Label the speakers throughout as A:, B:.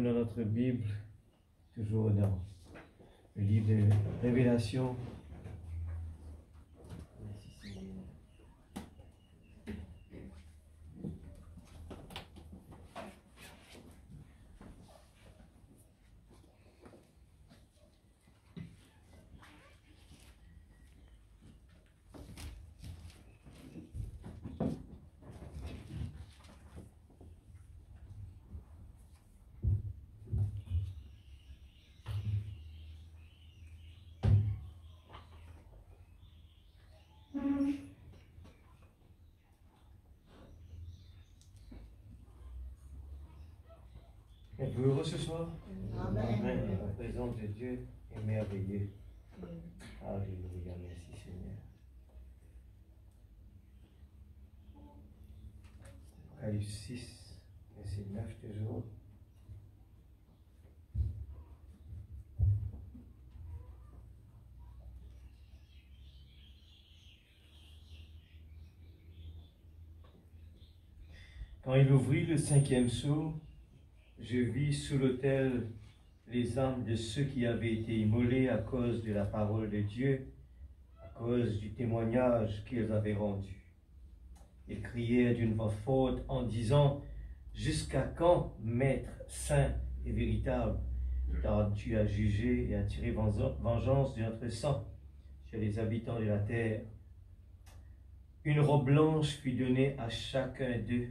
A: Notre Bible, toujours dans le livre de Révélation. Êtes-vous heureux ce soir? Amen. La présence de Dieu est merveilleuse. Alléluia, merci Seigneur. Apocalypse 6, verset 9 toujours. Quand il ouvrit le 5e sceau, je vis sous l'autel les âmes de ceux qui avaient été immolés à cause de la parole de Dieu, à cause du témoignage qu'ils avaient rendu. Ils criaient d'une voix forte en disant: « Jusqu'à quand, Maître saint et véritable, car tu as jugé et attiré vengeance de notre sang chez les habitants de la terre. » Une robe blanche fut donnée à chacun d'eux.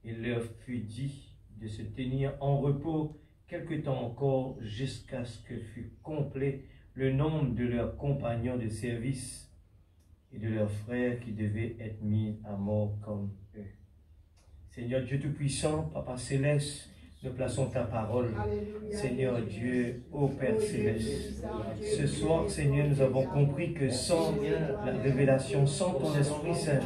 A: Il leur fut dit de se tenir en repos quelque temps encore, jusqu'à ce que fût complet le nombre de leurs compagnons de service et de leurs frères qui devaient être mis à mort comme eux. Seigneur Dieu Tout-Puissant, Papa Céleste, nous plaçons ta parole. Alléluia. Seigneur Dieu, ô Père Céleste, ce soir, Seigneur, nous avons compris que sans la révélation, sans ton Esprit Saint,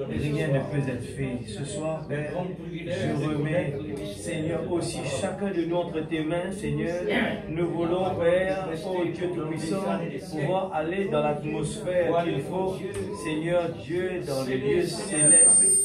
A: rien ne peut être fait. Ce soir, Père, je remets, Seigneur, aussi chacun de nous entre tes mains, Seigneur. Nous voulons, Père, ô Dieu Tout-Puissant, pouvoir aller dans l'atmosphère qu'il faut, Seigneur Dieu, dans les lieux célestes.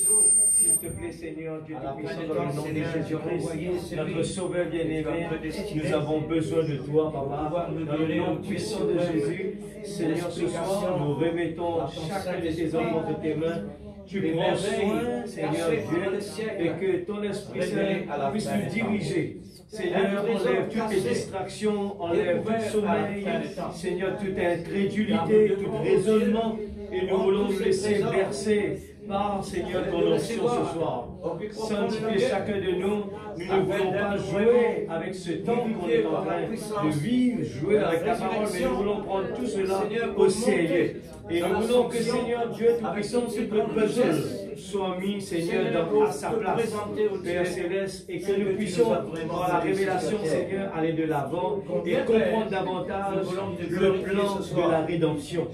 A: S'il te plaît, Seigneur, Dieu Tout-Puissant, dans le nom de Jésus-Christ, notre Sauveur bien-aimé, nous avons besoin de toi, Papa. Dans le nom puissant de Jésus, Seigneur, ce soir, nous remettons chacun de tes enfants entre tes mains. Tu prends soin, Seigneur Dieu, et que ton Esprit Saint puisse nous diriger. Seigneur, enlève toutes les distractions, enlève tout sommeil, Seigneur, toute incrédulité, tout raisonnement, et nous voulons nous laisser bercer par, Seigneur, ton onction ce soir. Sanctifie chacun de nous. Nous ne voulons pas jouer avec ce temps qu'on est en train de vivre, jouer avec ta parole, mais nous voulons prendre tout cela au sérieux. Et nous voulons que, Seigneur Dieu Tout-Puissant, toute notre puzzle soit mis, Seigneur, à sa place, Père Céleste, et que nous puissions, par la révélation, Seigneur, aller de l'avant et comprendre davantage le plan de la rédemption.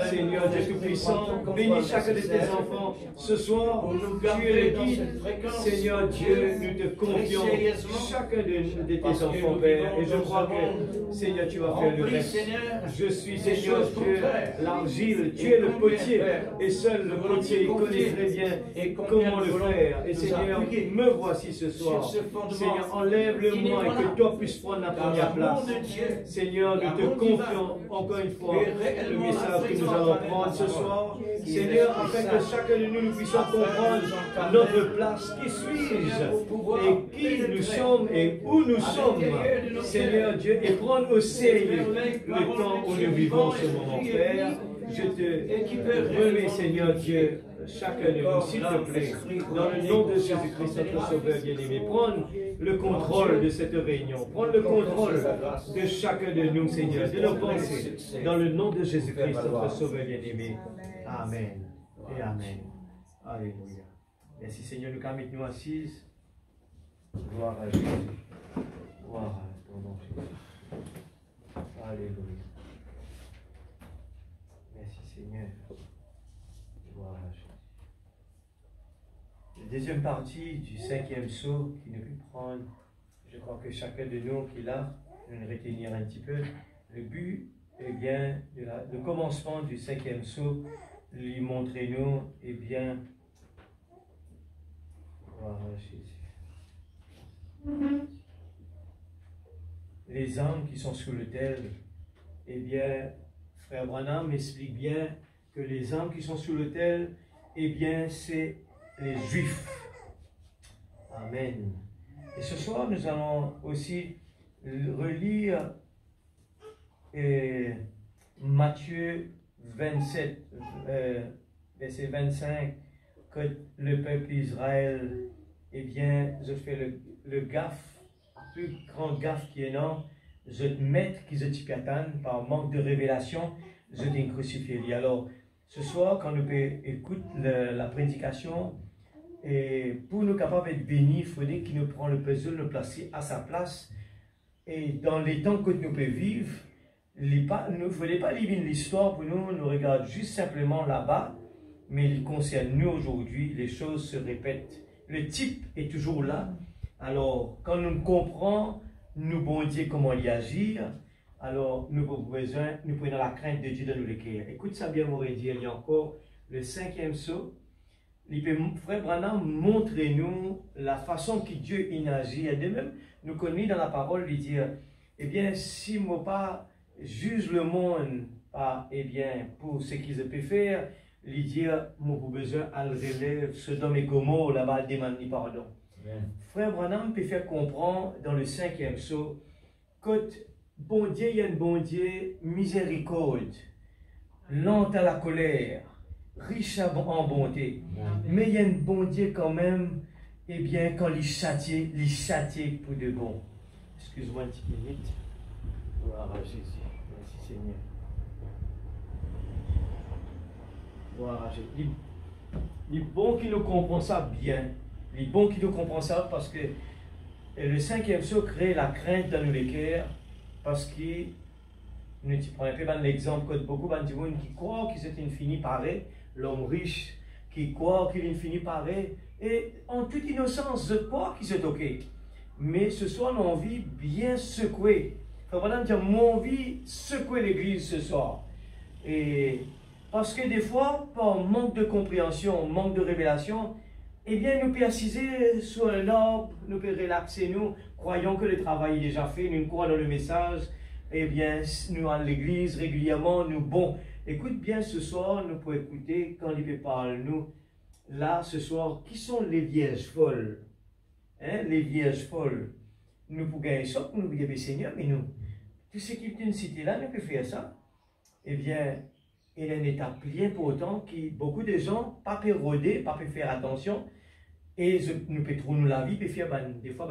A: Seigneur Dieu Tout-Puissant, bénis chacun de tes enfants. Ce soir, tu es le guide. Seigneur Dieu, nous te confions chacun de tes enfants, Père, et je crois que, Seigneur, tu vas faire le reste. Je suis, Seigneur Dieu, l'argile, tu es le potier, et seul le potier connaît très bien comment le faire. Et Seigneur, me voici ce soir. Seigneur, enlève-le-moi et que toi puisses prendre la première place. Seigneur, nous te confions encore une fois le message que nous allons prendre ce soir. Seigneur, afin que chacun de nous puissions comprendre notre place. Qui suis-je et qui nous sommes et où nous sommes, Seigneur Dieu, et prendre au sérieux le temps où nous vivons ce moment, Père. Je te remets, Seigneur Dieu, chacun de nous, s'il te plaît, dans le nom de Jésus-Christ, notre Sauveur bien-aimé. Prendre le contrôle de cette réunion, prendre le contrôle de chacun de nous, Seigneur, de nos pensées, dans le nom de Jésus-Christ, notre Sauveur bien-aimé. Amen et Amen. Alléluia. Merci Seigneur, nous mettons assises. Gloire à Jésus. Gloire à ton nom, Jésus. Alléluia. Merci Seigneur. Gloire à Jésus. La deuxième partie du 5e sceau qui nous peut prendre, je crois que chacun de nous qui l'a, nous le retenir un petit peu. Le but eh bien, le commencement du 5e sceau, lui montrez-nous, eh bien, voilà, Jésus. Les âmes qui sont sous l'autel, eh bien, Frère Branham explique bien que les âmes qui sont sous l'autel, eh bien, c'est les Juifs. Amen. Et ce soir, nous allons aussi relire Matthieu 27, verset 25, que le peuple d'Israël, eh bien, je fais le gaffe, le plus grand gaffe qui est non, je te mets qui je t'y par manque de révélation, je t'ai crucifié. Alors, ce soir, quand nous écoutons la prédication, et pour nous capables d'être bénis, il faudrait qu'il nous prenne le puzzle, nous placer à sa place. Et dans les temps que nous pouvons vivre, il ne faudrait pas lire l'histoire pour nous, nous regarde juste simplement là-bas, mais il concerne nous aujourd'hui, les choses se répètent. Le type est toujours là. Alors, quand nous comprenons, nous bon Dieu comment y agir, alors nous avons besoin, nous prenons la crainte de Dieu dans nos cœurs. Écoute ça bien, m'aurait dit, il y a encore le 5e sceau. Frère Branham, montrez-nous la façon que Dieu agit. Et de même, nous connaissons dans la parole, lui dire, eh bien, si moi pas juge le monde, eh bien, pour ce qu'ils peuvent faire, lui dire, moi, pour besoin, à le relève, Sodome et Gomorrhe, là-bas, demande pardon. Amen. Frère Branham peut faire comprendre dans le 5e sceau que bon Dieu, il y a un bon Dieu miséricorde, lent à la colère, riche en bonté. Amen. Mais il y a un bon Dieu quand même, eh bien, quand il châtie pour de bon. Excuse-moi une petite minute. Gloire à Jésus. Merci Seigneur. Gloire à Jésus. Il est bon qu'il nous comprenne ça bien. Il est bon qu'il nous comprenne ça parce que le 5e sceau crée la crainte dans nos cœurs parce que nous prenons un peu l'exemple que beaucoup de gens qui croient qu'ils sont infinis pareil, l'homme riche qui croit qu'il est infini pareil, et en toute innocence, je crois qu'ils sont ok. Mais ce soir, on a envie bien secouer. Voilà, dire, mon envie secouer l'église ce soir. Et parce que des fois, par manque de compréhension, manque de révélation, eh bien, nous pouvons assiser sur un arbre, nous pouvons relaxer, nous, croyons que le travail est déjà fait, nous croyons dans le message, eh bien, nous à l'église régulièrement, nous, bon, écoute bien ce soir, nous pouvons écouter quand il parle, nous, là, ce soir, qui sont les vierges folles? Hein, les vierges folles. Nous pouvons gagner ça, nous dire, Seigneur, mais nous, tout ce qui est une cité là, nous pouvons faire ça. Eh bien, il y a une étape bien pourtant qui, beaucoup de gens, pas peuvent rôder, pas peuvent faire attention, et nous pouvons trouver la vie, puis faire, des fois,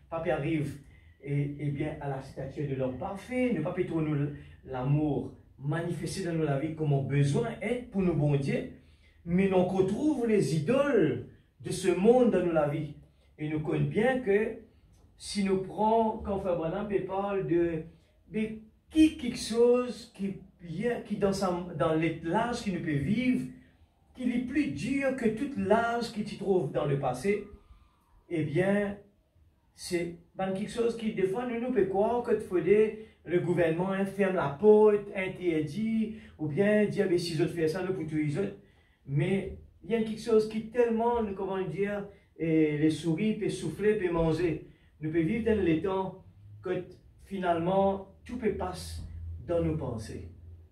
A: pas arrive, et bien, à la statue de l'homme parfait, nous pas trouver l'amour manifesté dans la vie comme on besoin est pour nous bon Dieu, mais nous retrouvons les idoles de ce monde dans la vie. Et nous connaissons bien que si nous prenons, quand Frère Branham parle de quelque chose qui dans l'âge qui nous peut vivre, qui est plus dur que toute l'âge qui tu trouves dans le passé, eh bien, c'est quelque chose qui, des fois, nous peut croire que le gouvernement ferme la porte, interdit, ou bien dire, si je fais ça, nous pour tous les autres. Mais il y a quelque chose qui tellement, comment dire, et les souris peuvent souffler, peuvent manger. Nous pouvons vivre dans les temps que finalement tout peut passer dans nos pensées.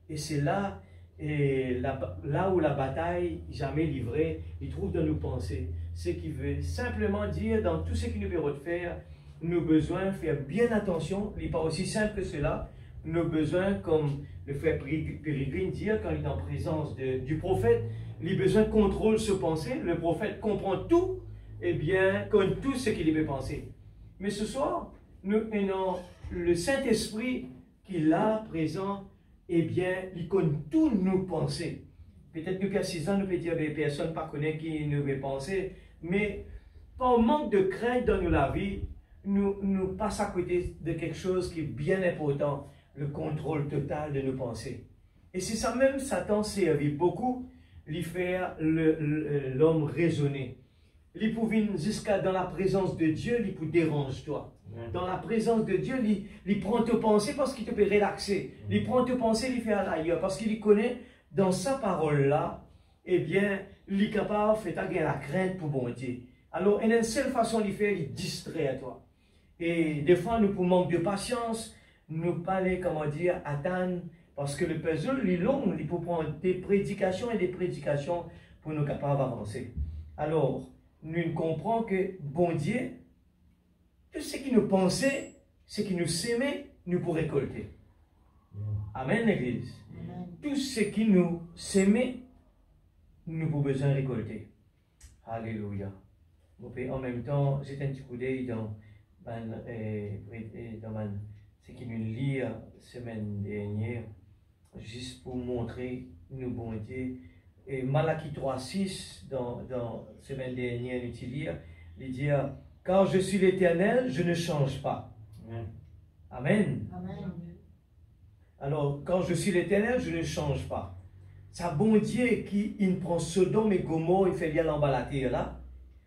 A: Et c'est là, là où la bataille jamais livrée, il trouve dans nos pensées. Ce qui veut simplement dire dans tout ce qui nous peut faire, nous avons besoin de faire bien attention. Il n'est pas aussi simple que cela. Nous avons besoin, comme le frère Pérégrine dit, quand il est en présence du prophète, il a besoin de contrôler ses pensées. Le prophète comprend tout, et bien, comme tout ce qu'il peut penser. Mais ce soir, nous avons le Saint-Esprit qui est là, présent, eh bien, il connaît tous nos pensées. Peut-être que qu'à 6 ans, nous pouvons dire que personne ne connaît qui nous veut penser, mais par manque de crainte dans la vie, nous passons à côté de quelque chose qui est bien important, le contrôle total de nos pensées. Et c'est ça même, Satan servi beaucoup, lui faire l'homme raisonner. Il pouvait jusqu'à dans la présence de Dieu, il peut déranger toi. Dans la présence de Dieu, il prend tes pensées parce qu'il te peut relaxer. Il prend tes pensées, il fait ailleurs. Parce qu'il connaît dans sa parole-là, eh bien, il est capable de faire la crainte pour bon Dieu. Alors, une seule façon de faire, il distrait à toi. Et des fois, nous, pour manque de patience, nous parler, comment dire, attendre, parce que le puzzle, il est long, il faut prendre des prédications et des prédications pour nous capables d'avancer. Alors, nous comprenons que, bon Dieu, tout ce qui nous pensait, ce qui nous s'aimait, nous pour récolter. Amen, l'Église. Tout ce qui nous s'aimait, nous avons besoin de récolter. Alléluia. En même temps, j'ai un petit coup d'œil dans ce qui nous lit la semaine dernière, juste pour montrer nous bon Dieu. Et Malachie 3,6, dans la semaine dernière, nous lire, il dit, car je suis l'Éternel, je ne change pas. Amen. Amen. Alors, quand je suis l'Éternel, je ne change pas. Ça bon Dieu qui il prend Sodome et Gomorrhe, il fait bien l'embalater là.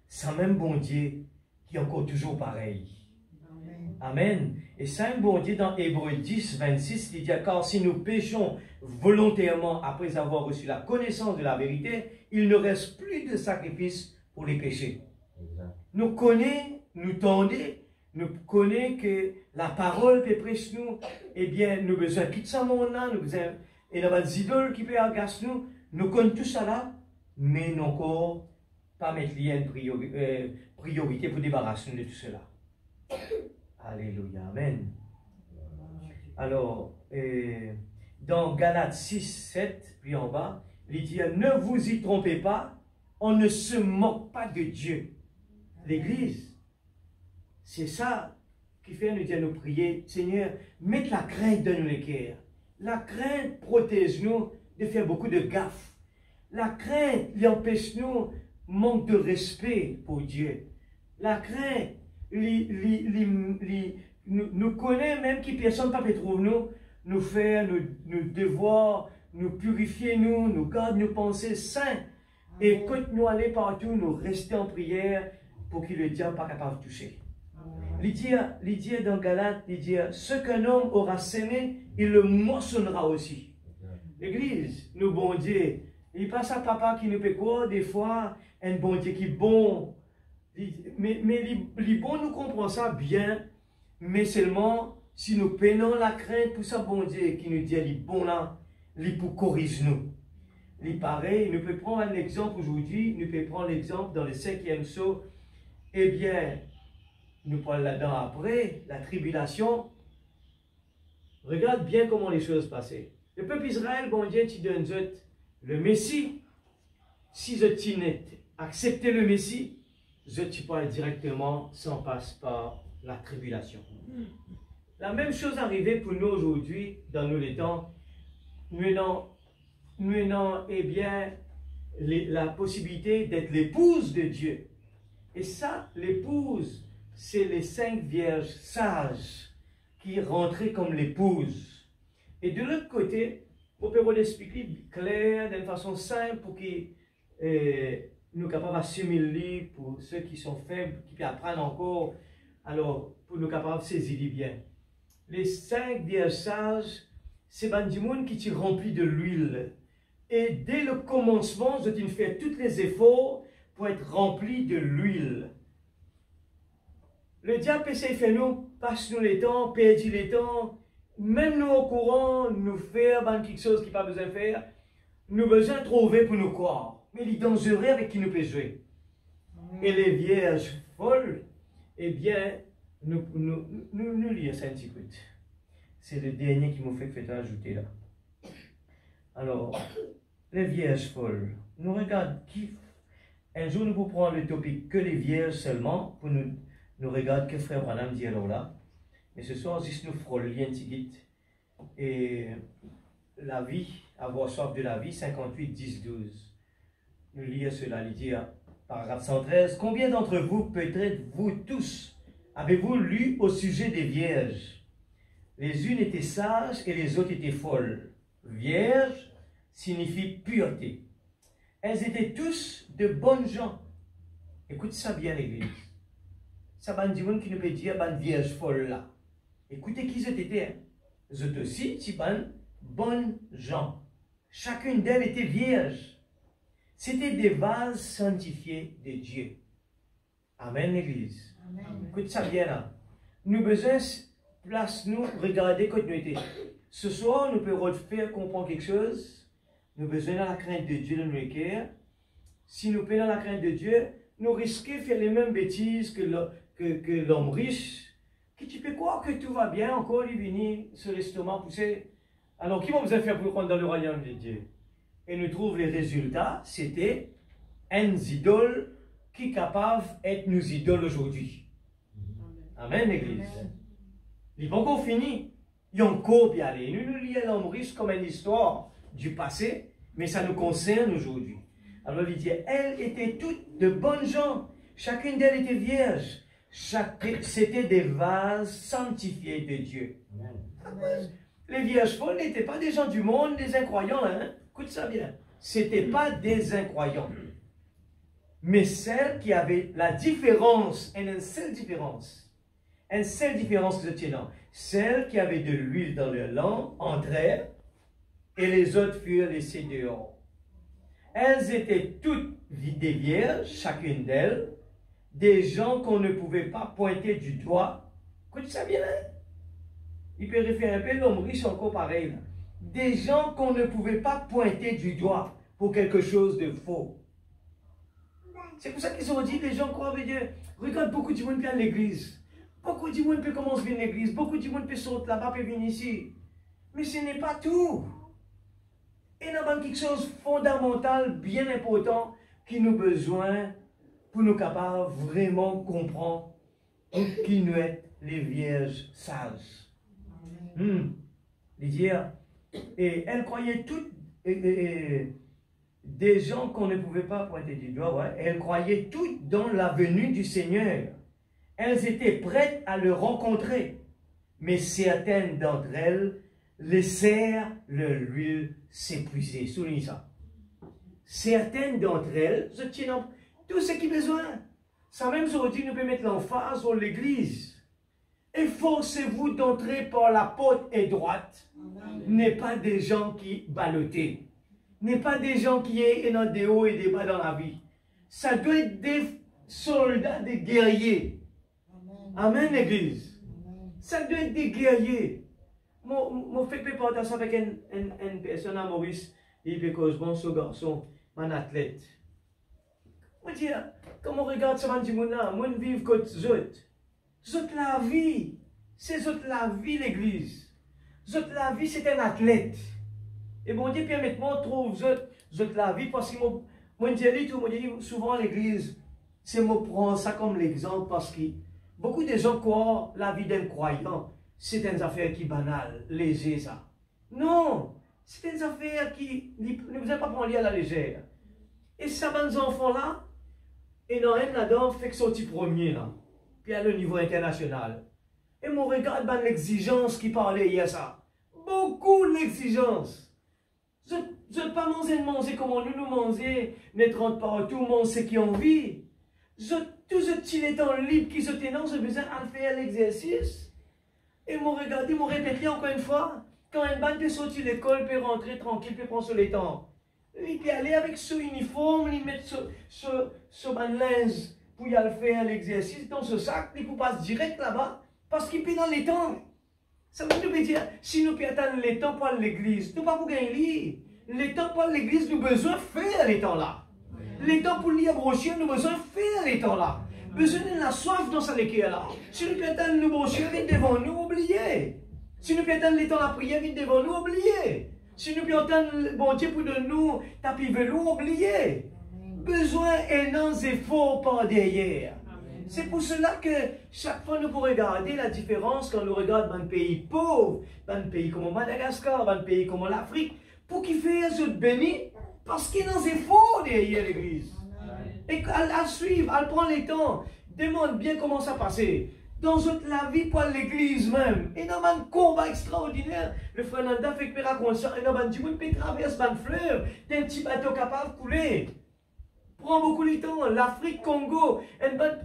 A: C'est même bon Dieu qui est encore toujours pareil. Amen. Amen. Et c'est un bon Dieu dans Hébreux 10, 26, il dit, car si nous péchons volontairement après avoir reçu la connaissance de la vérité, il ne reste plus de sacrifice pour les péchés. Exact. Nous connaissons, nous tendons, nous connaissons que la parole peut prêcher nous, eh bien, nous avons besoin de quitter ce monde-là, nous avons besoin, et nous avons des idoles qui peuvent agacer nous connaissons tout ça là, mais nous encore pas mettre une priorité pour débarrasser nous de tout cela. Alléluia, amen. Alors, dans Galates 6, 7, puis en bas, il dit, ne vous y trompez pas, on ne se moque pas de Dieu. L'Église, c'est ça qui fait nous dire, nous prier, Seigneur, mette la crainte dans nos cœurs. La crainte protège-nous de faire beaucoup de gaffes. La crainte lui empêche-nous manque de respect pour Dieu. La crainte nous connaît même qui personne ne peut trouver nous faire, nous devoir, nous purifier nous garder nos pensées saintes. Et quand nous allons partout, nous rester en prière pour que le diable n'est pas capable de toucher. Il dit dans Galates, il dit, ce qu'un homme aura sémé, il le moissonnera aussi. L'Église, nous bon Dieu, il passe à papa qui nous peut quoi, des fois, un bon Dieu qui est bon. Mais les bons, nous comprenons ça bien, mais seulement si nous peinons la crainte pour ça, bon Dieu, qui nous dit, il est bon là, il pour corriger nous. Il pareil, nous pouvons prendre un exemple aujourd'hui, nous pouvons prendre l'exemple dans le 5e saut, eh bien, nous parlons là-dedans après, la tribulation. Regarde bien comment les choses passaient. Le peuple Israël, bon Dieu, tu donnes le Messie. Si je accepté le Messie, tu parles directement sans passer par la tribulation. La même chose arrivait pour nous aujourd'hui, dans nous les temps. Nous avons eh bien, la possibilité d'être l'épouse de Dieu. Et ça, l'épouse, c'est les 5 vierges sages qui rentraient comme l'épouse. Et de l'autre côté, on peut vous l'expliquer clair, d'une façon simple, pour que nous capables d'assimiler pour ceux qui sont faibles, qui apprennent encore, alors pour nous capables de saisir bien. Les 5 vierges sages, c'est du monde qui est rempli de l'huile. Et dès le commencement, je t'ai fait tous les efforts pour être rempli de l'huile. Le diable essaie de faire nous, passe-nous les temps, perdre les temps, même nous au courant, nous faire quelque chose qui n'a pas besoin de faire, nous besoin de trouver pour nous croire. Mais il est dangereux avec qui nous peut jouer. Et les vierges folles, eh bien, nous lisons ça un petit peu. C'est le dernier qui m'a fait ajouter là. Alors, les vierges folles, nous regardons qui. Un jour, nous pouvons prendre le topic que les vierges seulement, pour nous regarder que frère Branham dit alors là. Mais ce soir, juste nous ferons le lien tigit. Et la vie, avoir soif de la vie, 58, 10, 12. Nous lisons cela, il dit, paragraphe 113. Combien d'entre vous, peut-être vous tous, avez-vous lu au sujet des vierges? Les unes étaient sages et les autres étaient folles. Vierge signifie pureté. Elles étaient tous de bonnes gens. Écoute ça bien, l'Église. ça va dire qui nous peut dire, ban vierge folle là. Écoutez qui c'était, hein? Zot aussi, si ban bonnes gens. Chacune d'elles était vierge. C'était des vases sanctifiés de Dieu. Amen, l'Église. Écoute ça bien là. Nous besoin, place nous, regarder quand nous étions. Ce soir, nous pouvons refaire comprendre quelque chose. Nous besoin de la crainte de Dieu dans nos cœurs. Si nous payons la crainte de Dieu, nous risquons de faire les mêmes bêtises que l'homme riche, qui tu peux croire que tout va bien, encore il vient sur l'estomac poussé. Alors, qui va vous faire pour rentrer dans le royaume de Dieu? Et nous trouvons les résultats, c'était un idole qui est capable d'être nos idoles aujourd'hui. Amen, l'Église. Il n'est pas encore fini. Il y a encore bien aller. Nous lisons l'homme riche comme une histoire du passé, mais ça nous concerne aujourd'hui. Alors il dit, elles étaient toutes de bonnes gens. Chacune d'elles était vierge. C'était des vases sanctifiés de Dieu. Amen. Les vierges folles n'étaient pas des gens du monde, des incroyants. Hein? Écoute ça bien. Ce n'étaient pas des incroyants. Mais celles qui avaient la différence, et une seule différence que je tiens là, celles qui avaient de l'huile dans leur lampe entrèrent et les autres furent laissées dehors. Elles étaient toutes des vierges, chacune d'elles, des gens qu'on ne pouvait pas pointer du doigt. Écoute ça bien, hein? Il peut référer un peu l'homme riche encore pareil. Là. Des gens qu'on ne pouvait pas pointer du doigt pour quelque chose de faux. C'est pour ça qu'ils ont dit, les gens croient en Dieu. Regarde, beaucoup de monde vient à l'église. Beaucoup de monde peut commencer à venir à l'église. Beaucoup de monde peut sauter là-bas et venir ici. Mais ce n'est pas tout. Et il y a quelque chose de fondamental, bien important, qui nous a besoin pour nous capables vraiment comprendre qui nous est les vierges sages. Et elles croyaient toutes, des gens qu'on ne pouvait pas pointer du doigt, ouais, elles croyaient toutes dans la venue du Seigneur. Elles étaient prêtes à le rencontrer, mais certaines d'entre elles laissèrent leur huile s'épuiser. Souligne ça. Certaines d'entre elles, je tiens tout ce qui est besoin. Ça même aujourd'hui, nous pouvons mettre l'emphase sur l'église. Efforcez-vous d'entrer par la porte étroite. N'est pas des gens qui ballotent. N'est pas des gens qui est dans des hauts et des bas dans la vie. Ça doit être des soldats, des guerriers. Amen, l'église. Ça doit être des guerriers. Moi, je fais partager avec une personne à Maurice. Il fait que ce garçon, un athlète. Moi, je dis, quand on regarde ce monde-là, moi, je vis comme Zot. Zot la vie. C'est Zot la vie, l'église. Zot la vie, c'est un athlète. Et bon Dieu, permettez-moi, on trouve Zot la vie, parce que moi, je dis souvent à l'église, c'est moi prends ça comme l'exemple, parce que beaucoup de gens croient la vie d'un croyant, c'est une affaire qui est banale, léger, ça. Non, c'est une affaire qui ne vous a pas prendre à la légère. Et ça, les enfants-là, et dans un là-dedans, fait que sorti premier, là. Puis à le niveau international. Et mon regarde l'exigence qui parlait hier ça. Beaucoup d'exigence. Je ne pas manger comme nous manger, ne rentre partout, manger ce qui ont envie. Tout ce petit temps libre qui se tenant, j'ai besoin de faire l'exercice. Et mon regardé, mon répété encore une fois, quand une bande peut sortir de l'école, peut rentrer tranquille, peut prendre sur les temps. Il peut aller avec son uniforme, il met son linge pour y aller faire l'exercice dans ce sac, il peut passer direct là-bas, parce qu'il peut dans les temps. Ça veut dire, si nous pouvons attendre les temps pour l'église, nous ne pouvons pas gagner. Les temps pour l'église, nous avons besoin de faire les temps là. Les temps pour lire brochure, nous avons besoin de faire les temps là. Besoin de la soif dans sa lecture là. Si nous pouvons attendre nos brochures, vite devant nous, oubliez. Si nous pouvons attendre les temps de la prière, vite devant nous, oubliez. Si nous pouvons attendre bon Dieu pour de nous, tapis velours, oubliez. Besoin énormes efforts par derrière. C'est pour cela que chaque fois nous pouvons regarder la différence quand nous regardons dans un pays pauvre, dans un pays comme Madagascar, dans un pays comme l'Afrique, pour qu'il fasse ce béni, parce qu'il y a des efforts derrière l'église. Et à suivre, à prendre les temps, demande bien comment ça passait. Dans la vie pour l'église même. Et dans un combat extraordinaire, le frère Nanda fait que me raconte ça, et dans un petit monde peut traverser un fleuve, d'un petit bateau capable de couler.
B: Prend beaucoup de temps. L'Afrique, Congo,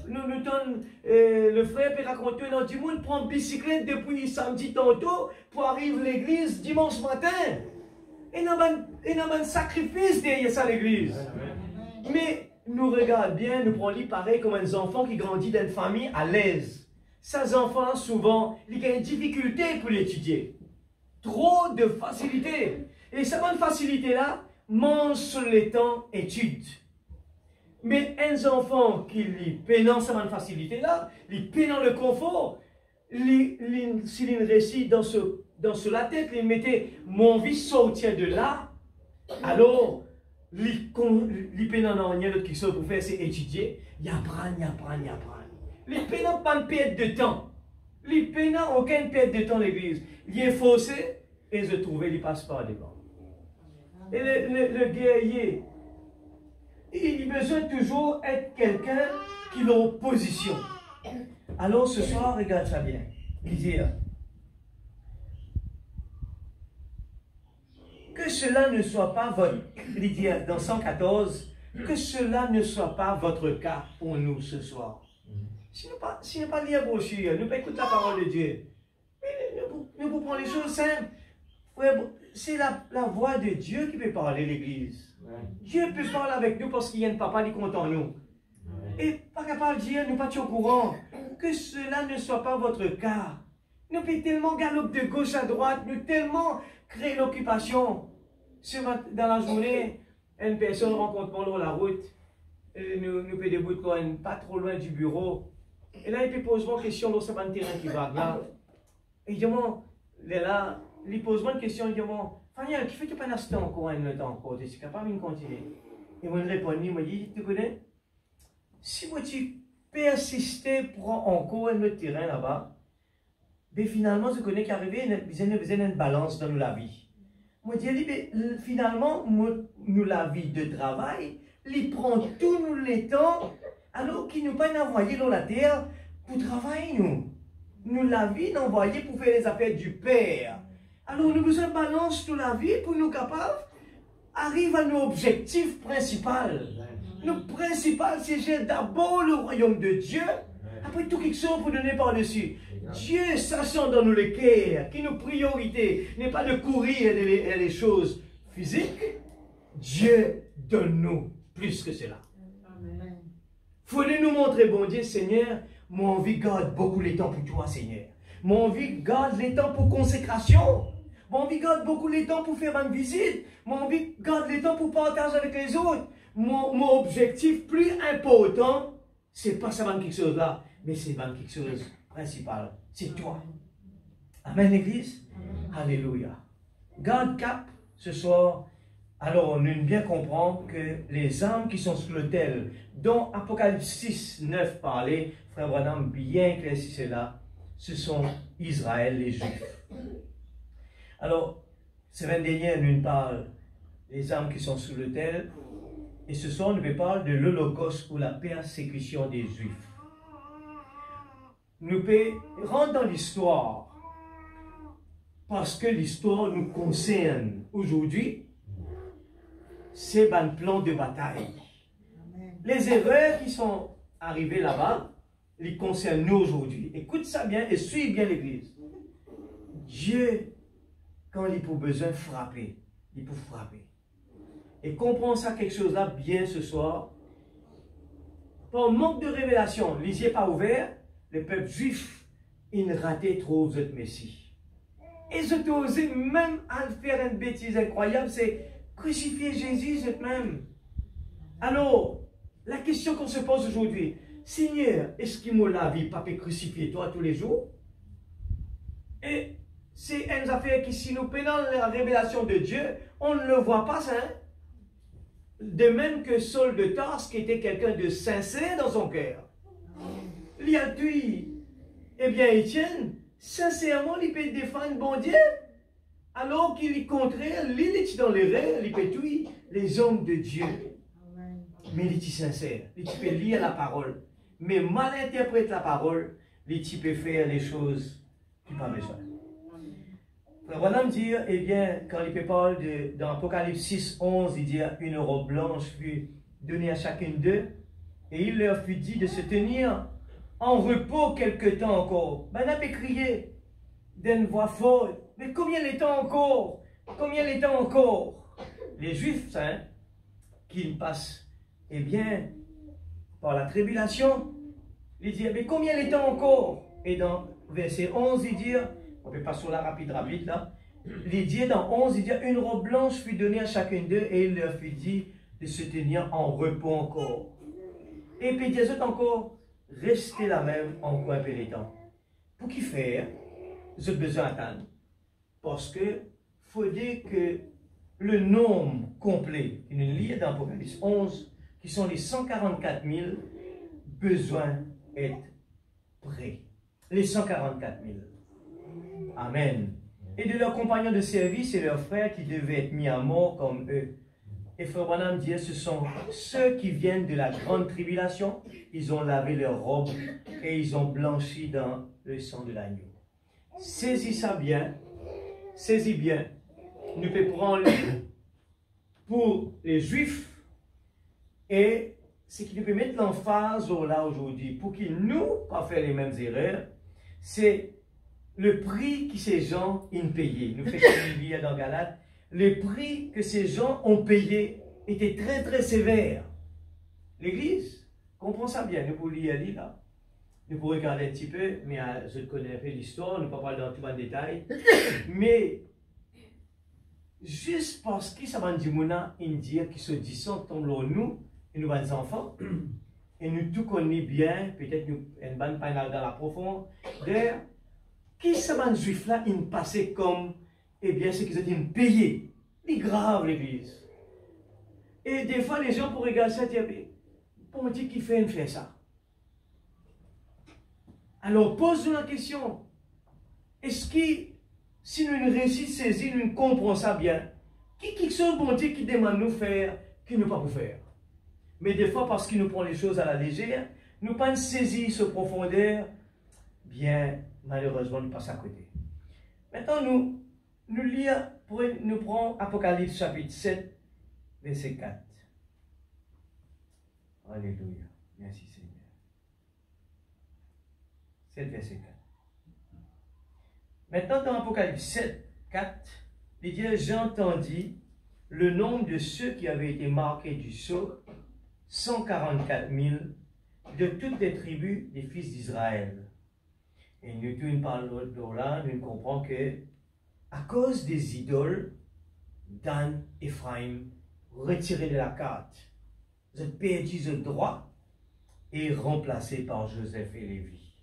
B: nous donne, le frère peut raconter dans du monde, prend bicyclette depuis samedi tantôt pour arriver à l'église dimanche matin. Et il y a un sacrifice derrière ça l'église. Mais nous regardons bien, nous prenons pareil comme un enfant qui grandit dans une famille à l'aise. Ces enfants, souvent, ils ont une difficulté pour l'étudier. Trop de facilité. Et cette bonne facilité-là, mange sur le temps étude. Mais un enfant qui pénant cette bonne facilité-là, il pénant le confort, s'il réussit dans la tête, il mettait mon vie sortir de là, alors, il pénant rien d'autre qu'il pour faire, c'est étudier. Il apprend. Il pénant pas de perte de temps. Il pénant aucune perte de temps l'église. Il est faussé et se trouve, il passe par devant. Et le guerrier, il a besoin toujours d'être quelqu'un qui est en position. Alors ce soir, regarde ça bien. Il dit, que cela ne soit pas votre, il dit dans 114, que cela ne soit pas votre cas pour nous ce soir. Si nous pas lire la brochure, nous pas écouter la parole de Dieu, nous pouvons prendre les choses simples. C'est la voix de Dieu qui peut parler à l'église. Dieu peut parler avec nous parce qu'il y a un papa qui compte en nous. Et pas capable de dire, nous pas au courant, que cela ne soit pas votre cas. Nous pouvons tellement galoper de gauche à droite, nous tellement créer l'occupation. Dans la journée, une personne rencontre pendant la route, nous pouvons débouter pas trop loin du bureau. Et là, il peut poser une question dans ce terrain qui va là. Et il dit, là, il pose une question, il dit, Fania, qui fait que tu pas un instant encore, un temps encore, tu es capable de continuer. Et moi, je réponds, il m'a dit, tu connais, si moi tu persistes pour encore un autre terrain là-bas, mais finalement, je connais qu'arriver, il y a une balance dans la vie. Moi, je dis, finalement, nous, la vie de travail, il prend tout nous les temps, alors qu'il nous pas envoyé dans la terre pour travailler, nous. Nous, la vie, nous envoyé pour faire les affaires du Père. Alors, nous besoin de balance toute la vie pour nous capables d'arriver à nos objectifs principaux. Le principal, c'est d'abord le royaume de Dieu, après tout quelque chose pour donner par-dessus. Dieu, sachant dans nous le cœur, que nos priorités n'est pas de courir les choses physiques, Dieu donne-nous plus que cela. Il faut nous montrer, bon Dieu, Seigneur, mon envie garde beaucoup les temps pour toi, Seigneur. Mon envie garde les temps pour consécration. Mon envie garde beaucoup les temps pour faire une visite. Mon envie garde les temps pour partager avec les autres. Mon objectif plus important, c'est pas seulement quelque chose là, mais c'est quelque chose principal. C'est toi. Amen, l'Église. Alléluia. Garde cap ce soir. Alors, on aime bien comprendre que les âmes qui sont sur l'autel, dont Apocalypse 6, 9 parlait, frère Branham bien éclairci cela, ce sont Israël, les Juifs. Alors, semaine dernière, nous parlons des âmes qui sont sur l'autel, et ce soir, nous parlons de l'Holocauste ou la persécution des Juifs. Nous rentrons dans l'histoire, parce que l'histoire nous concerne aujourd'hui. C'est un plan de bataille. Les erreurs qui sont arrivées là-bas, les concernent nous aujourd'hui. Écoute ça bien et suis bien l'Église. Dieu, quand il a besoin de frapper, il peut frapper. Et comprends ça quelque chose là bien ce soir. Par manque de révélation, les yeux pas ouverts, le peuple juif, il raté trop votre Messie. Et je t'ai osé même à faire une bêtise incroyable, c'est crucifier Jésus eux-mêmes. Alors, la question qu'on se pose aujourd'hui, Seigneur, est-ce qu'il m'a la vie, pas crucifier toi tous les jours? Et c'est une affaire qui, si nous prenons la révélation de Dieu, on ne le voit pas, ça. Hein? De même que Saul de Tarse, qui était quelqu'un de sincère dans son cœur. Il a tué, eh bien, Étienne, sincèrement, il peut défendre bon Dieu. Alors qu'il est contraire, il est dans les rêves, il peut tuer les hommes de Dieu. Mais il est sincère, il peut lire la parole. Mais mal interprète la parole, il peut faire les choses qui n'ont pas besoin. Voilà me dire, eh bien, quand il parle dans Apocalypse 6, 11, il dit une robe blanche fut donné à chacun d'eux, et il leur fut dit de se tenir en repos quelque temps encore. Ben, on a crié d'une voix forte, mais combien de temps encore? Combien de temps encore? Les Juifs, hein, qui passent, eh bien, par la tribulation, ils disent, mais combien de temps encore? Et dans verset 11, il dit, on peut pas sur la rapide là, il dit dans 11, il dit, une robe blanche fut donnée à chacun d'eux, et il leur fut dit de se tenir en repos encore. Et puis des autres encore, restez là même encore un peu de temps. Pour qui faire, j'ai besoin d'attendre. Parce que faut dire que le nombre complet, il est lié dans Apocalypse 11, qui sont les 144 000, besoin d'être prêts. Les 144 000. Amen. Et de leurs compagnons de service et leurs frères qui devaient être mis à mort comme eux. Et Frère Branham dit, ce sont ceux qui viennent de la grande tribulation, ils ont lavé leurs robes et ils ont blanchi dans le sang de l'agneau. Saisis ça bien, saisis bien. Nous pouvons prendre pour les Juifs et ce qui nous peut mettre l'emphase là aujourd'hui, pour qu'ils nous pas faire les mêmes erreurs, c'est le prix que ces gens ont payé. Nous faisons lire dans Galates. Le prix que ces gens ont payé était très très sévère. L'Église comprend ça bien. Nous pouvons lire là. Nous pouvons regarder un petit peu, mais je connais un peu l'histoire, nous ne pouvons pas parler dans tout le détail. Mais juste parce que ça va dire Indien qui se disent tombe nous et nous des enfants, et nous tout connaissons bien, peut-être nous une bonne panel dans la profondeur, qui ça va juif là, ils passaient comme eh bien, c'est qu'ils ont payé. C'est grave, l'Église. Et des fois, les gens pourraient regarder ça et dire, bon Dieu, qui fait ça? Alors, pose-nous la question. Est-ce que, si nous réussissons à saisir, nous comprenons ça bien, qui sont bon Dieu qui demande nous faire, qui ne pas pour faire? Mais des fois, parce qu'il nous prend les choses à la légère, nous pas saisir ce profondeur, bien, malheureusement, nous passons à côté. Maintenant, nous lire, nous prenons Apocalypse chapitre 7, verset 4. Alléluia. Merci Seigneur. 7, verset 4. Maintenant, dans Apocalypse 7, 4, il dit, j'entendis le nombre de ceux qui avaient été marqués du sceau, 144 000, de toutes les tribus des fils d'Israël. Et nous parlons là, nous comprenons que à cause des idoles, Dan, Ephraim, retirés de la carte, vous êtes perdu le droit et remplacé par Joseph et Lévi.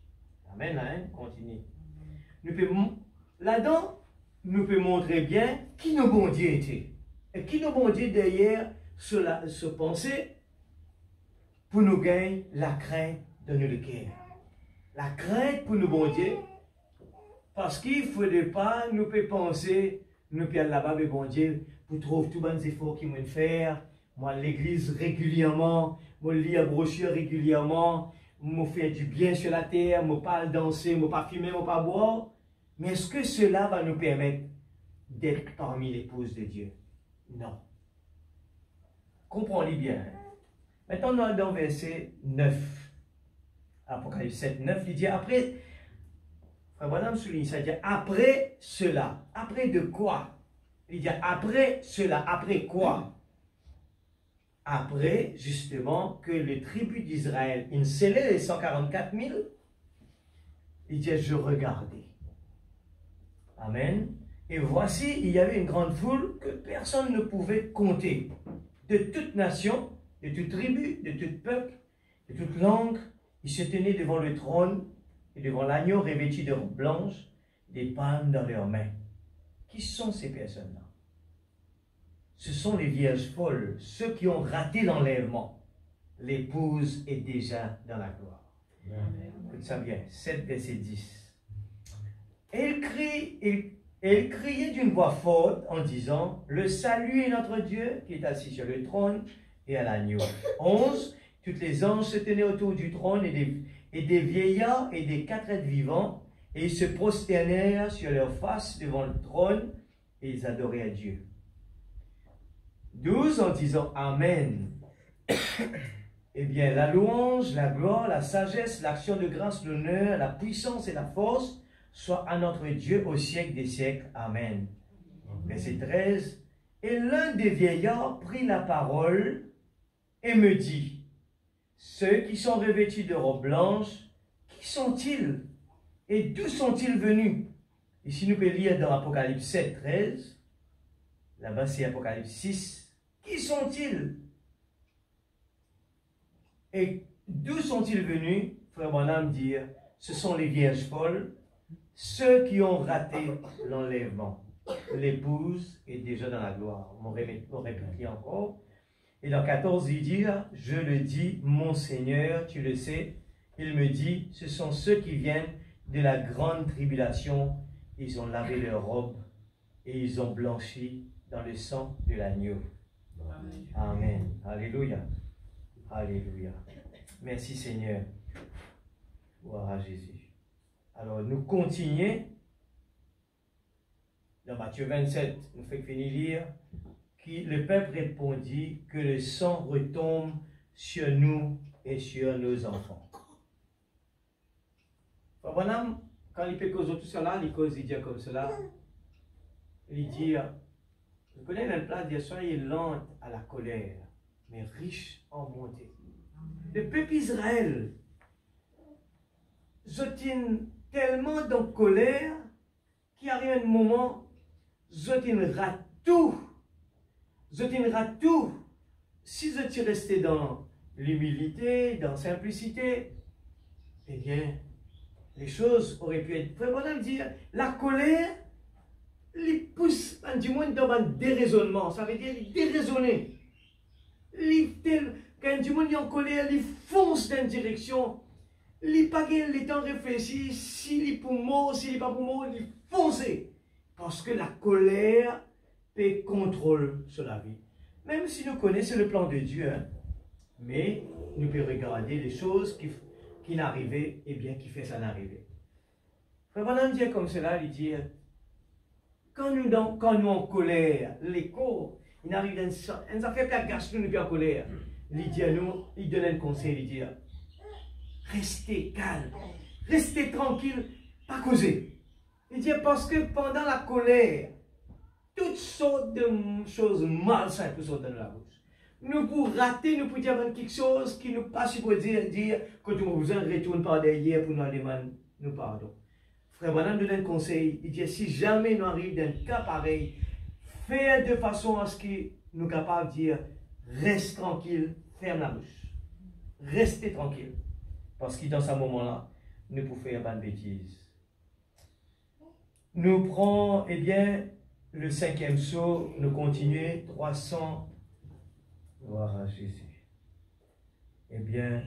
B: Amen, hein? Continue. Là-dedans, nous pouvons montrer bien qui nos bons dieux étaient. Et qui nos bons dieux derrière ce pensée pour nous gagner la crainte de nos cœur. La crainte pour nos bons dieux. Parce qu'il ne faudrait pas nous penser, nous aller là-bas, mais bon Dieu, pour trouver tous les efforts qu'ils vont faire. Moi, l'église régulièrement, moi, lis la brochure régulièrement, moi, faire du bien sur la terre, moi, pas danser, moi, pas fumer, moi, pas boire. Mais est-ce que cela va nous permettre d'être parmi l'épouse de Dieu? Non. Comprenez bien. Hein? Maintenant, dans verset 9, Apocalypse 7, 9, il dit après. Madame souligne ça, il dit après cela. Après de quoi? Il dit après cela. Après quoi? Après, justement, que les tribus d'Israël, ils scellaient les 144 000, il dit je regardais. Amen. Et voici, il y avait une grande foule que personne ne pouvait compter. De toute nation, de toute tribu, de tout peuple, de toute langue, ils se tenaient devant le trône et devant l'agneau revêtu de robes blanches, des palmes dans leurs mains. Qui sont ces personnes-là? Ce sont les vierges folles, ceux qui ont raté l'enlèvement. L'épouse est déjà dans la gloire. Écoute ça bien, 7 verset 10. Elle criait d'une voix forte en disant, le salut est notre Dieu qui est assis sur le trône et à l'agneau. 11. Toutes les anges se tenaient autour du trône et des vieillards et des 4 êtres vivants, et ils se prosternèrent sur leur face devant le trône, et ils adoraient à Dieu. 12 en disant Amen.
A: Eh bien, la louange, la gloire, la sagesse, l'action de grâce, l'honneur, la puissance et la force soient à notre Dieu au siècle des siècles. Amen. Verset 13. Et l'un des vieillards prit la parole et me dit, ceux qui sont revêtus de robes blanches, qui sont-ils et d'où sont-ils venus? Ici, nous pouvons lire dans Apocalypse 7, 13. Là-bas, c'est Apocalypse 6. Qui sont-ils? Et d'où sont-ils venus? Frère Branham dit, ce sont les vierges folles, ceux qui ont raté l'enlèvement. L'épouse est déjà dans la gloire. On répète encore. Et dans 14, il dit, je le dis, mon Seigneur, tu le sais. Il me dit, ce sont ceux qui viennent de la grande tribulation. Ils ont lavé leurs robes et ils ont blanchi dans le sang de l'agneau. Amen. Amen. Alléluia. Alléluia. Merci Seigneur. Gloire à Jésus. Alors nous continuons. Dans Matthieu 27, nous faisons finir lire. Le peuple répondit que le sang retombe sur nous et sur nos enfants. Bonhomme, quand il fait cause de tout cela, il cause, il dit comme cela. Il dit, vous connaissez même place, il dit, soyez lent à la colère, mais riche en bonté. Le peuple Israël, ils tellement dans colère qu'il arrive un moment, ils ratent tout. Ils ratent tout. Si ils étaient restés dans l'humilité, dans la simplicité, eh bien, les choses auraient pu être vraiment dire la colère les pousse du moins dans un déraisonnement, ça veut dire déraisonner. Quand du monde est en colère, il fonce dans une direction, il pas le temps de réfléchir, s'il est pour mort, s'il n'est pas pour mort, il fonce. Parce que la colère peut contrôler sur la vie. Même si nous connaissons le plan de Dieu, hein, mais nous pouvons regarder les choses qui n'arrivaient et bien qui fait ça n'arriver. Frère Branham dit comme cela, il dit, quand nous en colère, l'écho, il arrive dans une affaire qui gâche nous en colère. Il dit à nous, il donne un conseil, il dit, restez calme, restez tranquille, pas causer. Il dit, parce que pendant la colère, toutes sortes de choses malsaines peuvent sortir de la bouche. Nous pouvons rater, nous pouvons dire quelque chose qui nous pas supposé dire que nous avons besoin de retourner par derrière pour nous demander nous pardon. Frère Branham donne un conseil, il dit si jamais nous arrivons dans un cas pareil, faire de façon à ce que nous sommes capables de dire reste tranquille, ferme la bouche. Restez tranquille. Parce que dans ce moment-là, nous pouvons faire pas de bêtises. Nous prenons, eh bien, le 5e saut, nous continuons 300. Gloire à Jésus. Eh bien,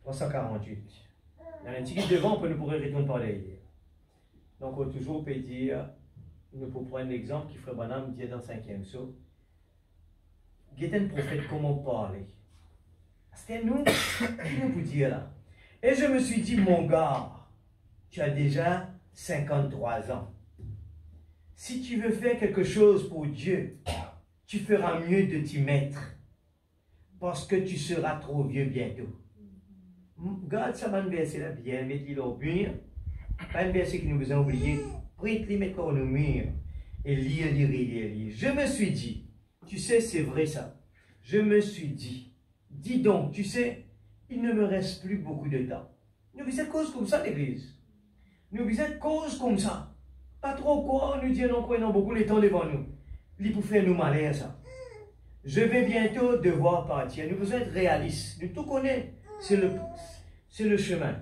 A: 348. Dans un petit devant, on pourrait retourner par derrière. Donc, on toujours peut dire, nous pouvons prendre l'exemple qui Frère Branham dit dans le 5e saut. Il y a un prophète, comment parler? C'était nous qui nous dire là. Et je me suis dit, mon gars, tu as déjà 53 ans. Si tu veux faire quelque chose pour Dieu, tu feras mieux de t'y mettre. Parce que tu seras trop vieux bientôt. Garde ça, un verset là bien, mettez-le au mur. Pas un verset qui nous vous a oublié. Prête-le, mettez-le au mur. Et lire. Je me suis dit, tu sais, c'est vrai ça. Je me suis dit, dis donc, tu sais, il ne me reste plus beaucoup de temps. Nous vous êtes cause comme ça, l'église. Nous vous êtes cause comme ça. Pas trop quoi, nous disons, non, prenons beaucoup de temps devant nous. Il pour faire nous malheur, ça. Je vais bientôt devoir partir. Nous devons être réalistes. Nous tout connaissons. C'est le chemin.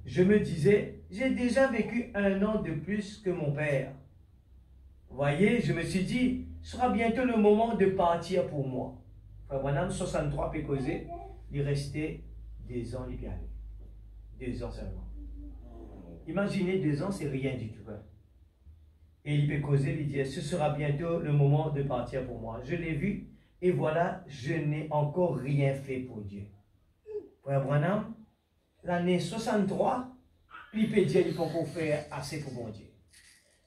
A: Je me disais, j'ai déjà vécu 1 an de plus que mon père. Vous voyez, je me suis dit, ce sera bientôt le moment de partir pour moi. Frère Branham, 63 peut causer, il restait 2 ans, il y aller. 2 ans seulement. Imaginez 2 ans, c'est rien du tout. Hein. Et il peut causer, il dit, ce sera bientôt le moment de partir pour moi. Je l'ai vu, et voilà, je n'ai encore rien fait pour Dieu. Frère Branham, l'année 63, il peut dire qu'il faut qu'on fasse assez pour mon Dieu.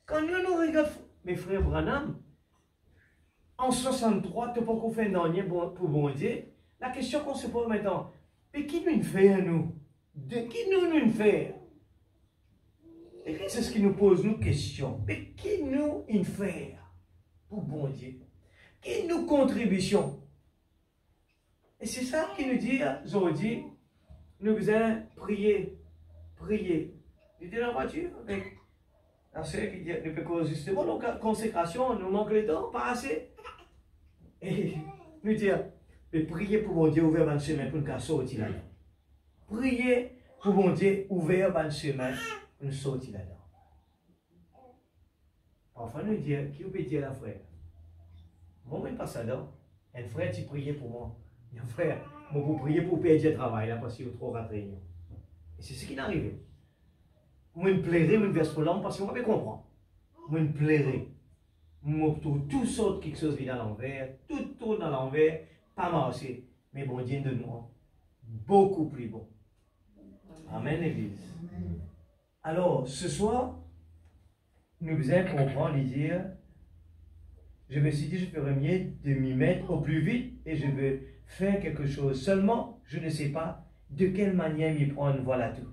A: Quand nous regardons, mes frères Branham,
B: en 63, tu n'as pas encore fait rien pour bon Dieu. La question qu'on se pose maintenant, mais qui nous fait, nous? De qui nous fait? Et c'est ce qui nous pose nos questions. Mais qui nous fait pour bon Dieu? Qui nous contribution? Et c'est ça qui nous dit aujourd'hui, nous devons prier. Prier. Il était dans la voiture avec un soeur qui dit, nous pouvons justement, donc consécration, nous manque le temps, pas assez. Et nous dire, mais priez pour mon Dieu ouvrir un chemin pour nous sortir là-dedans. Priez pour mon Dieu ouvrir un chemin pour nous sortir là-dedans. Parfois nous dire, qui peut dire la frère? Moi, je passe là-dedans. Un frère, tu priais pour moi. Un frère, moi, vous priez pour perdre le travail là parce qu'il y a trop de réunions. Et c'est ce qui est arrivé. Moi, je plairais, je verse pour l'homme parce que moi, je comprends. Moi, je plairais. Moi, tout saute quelque chose vient à l'envers, tout tourne à l'envers, pas marché. Mais bon Dieu de moi, beaucoup plus bon. Amen, l'Église. Alors, ce soir, nous devons comprendre et dire, je me suis dit, je ferais mieux de m'y mettre au plus vite et je veux faire quelque chose. Seulement, je ne sais pas de quelle manière m'y prendre, voilà tout.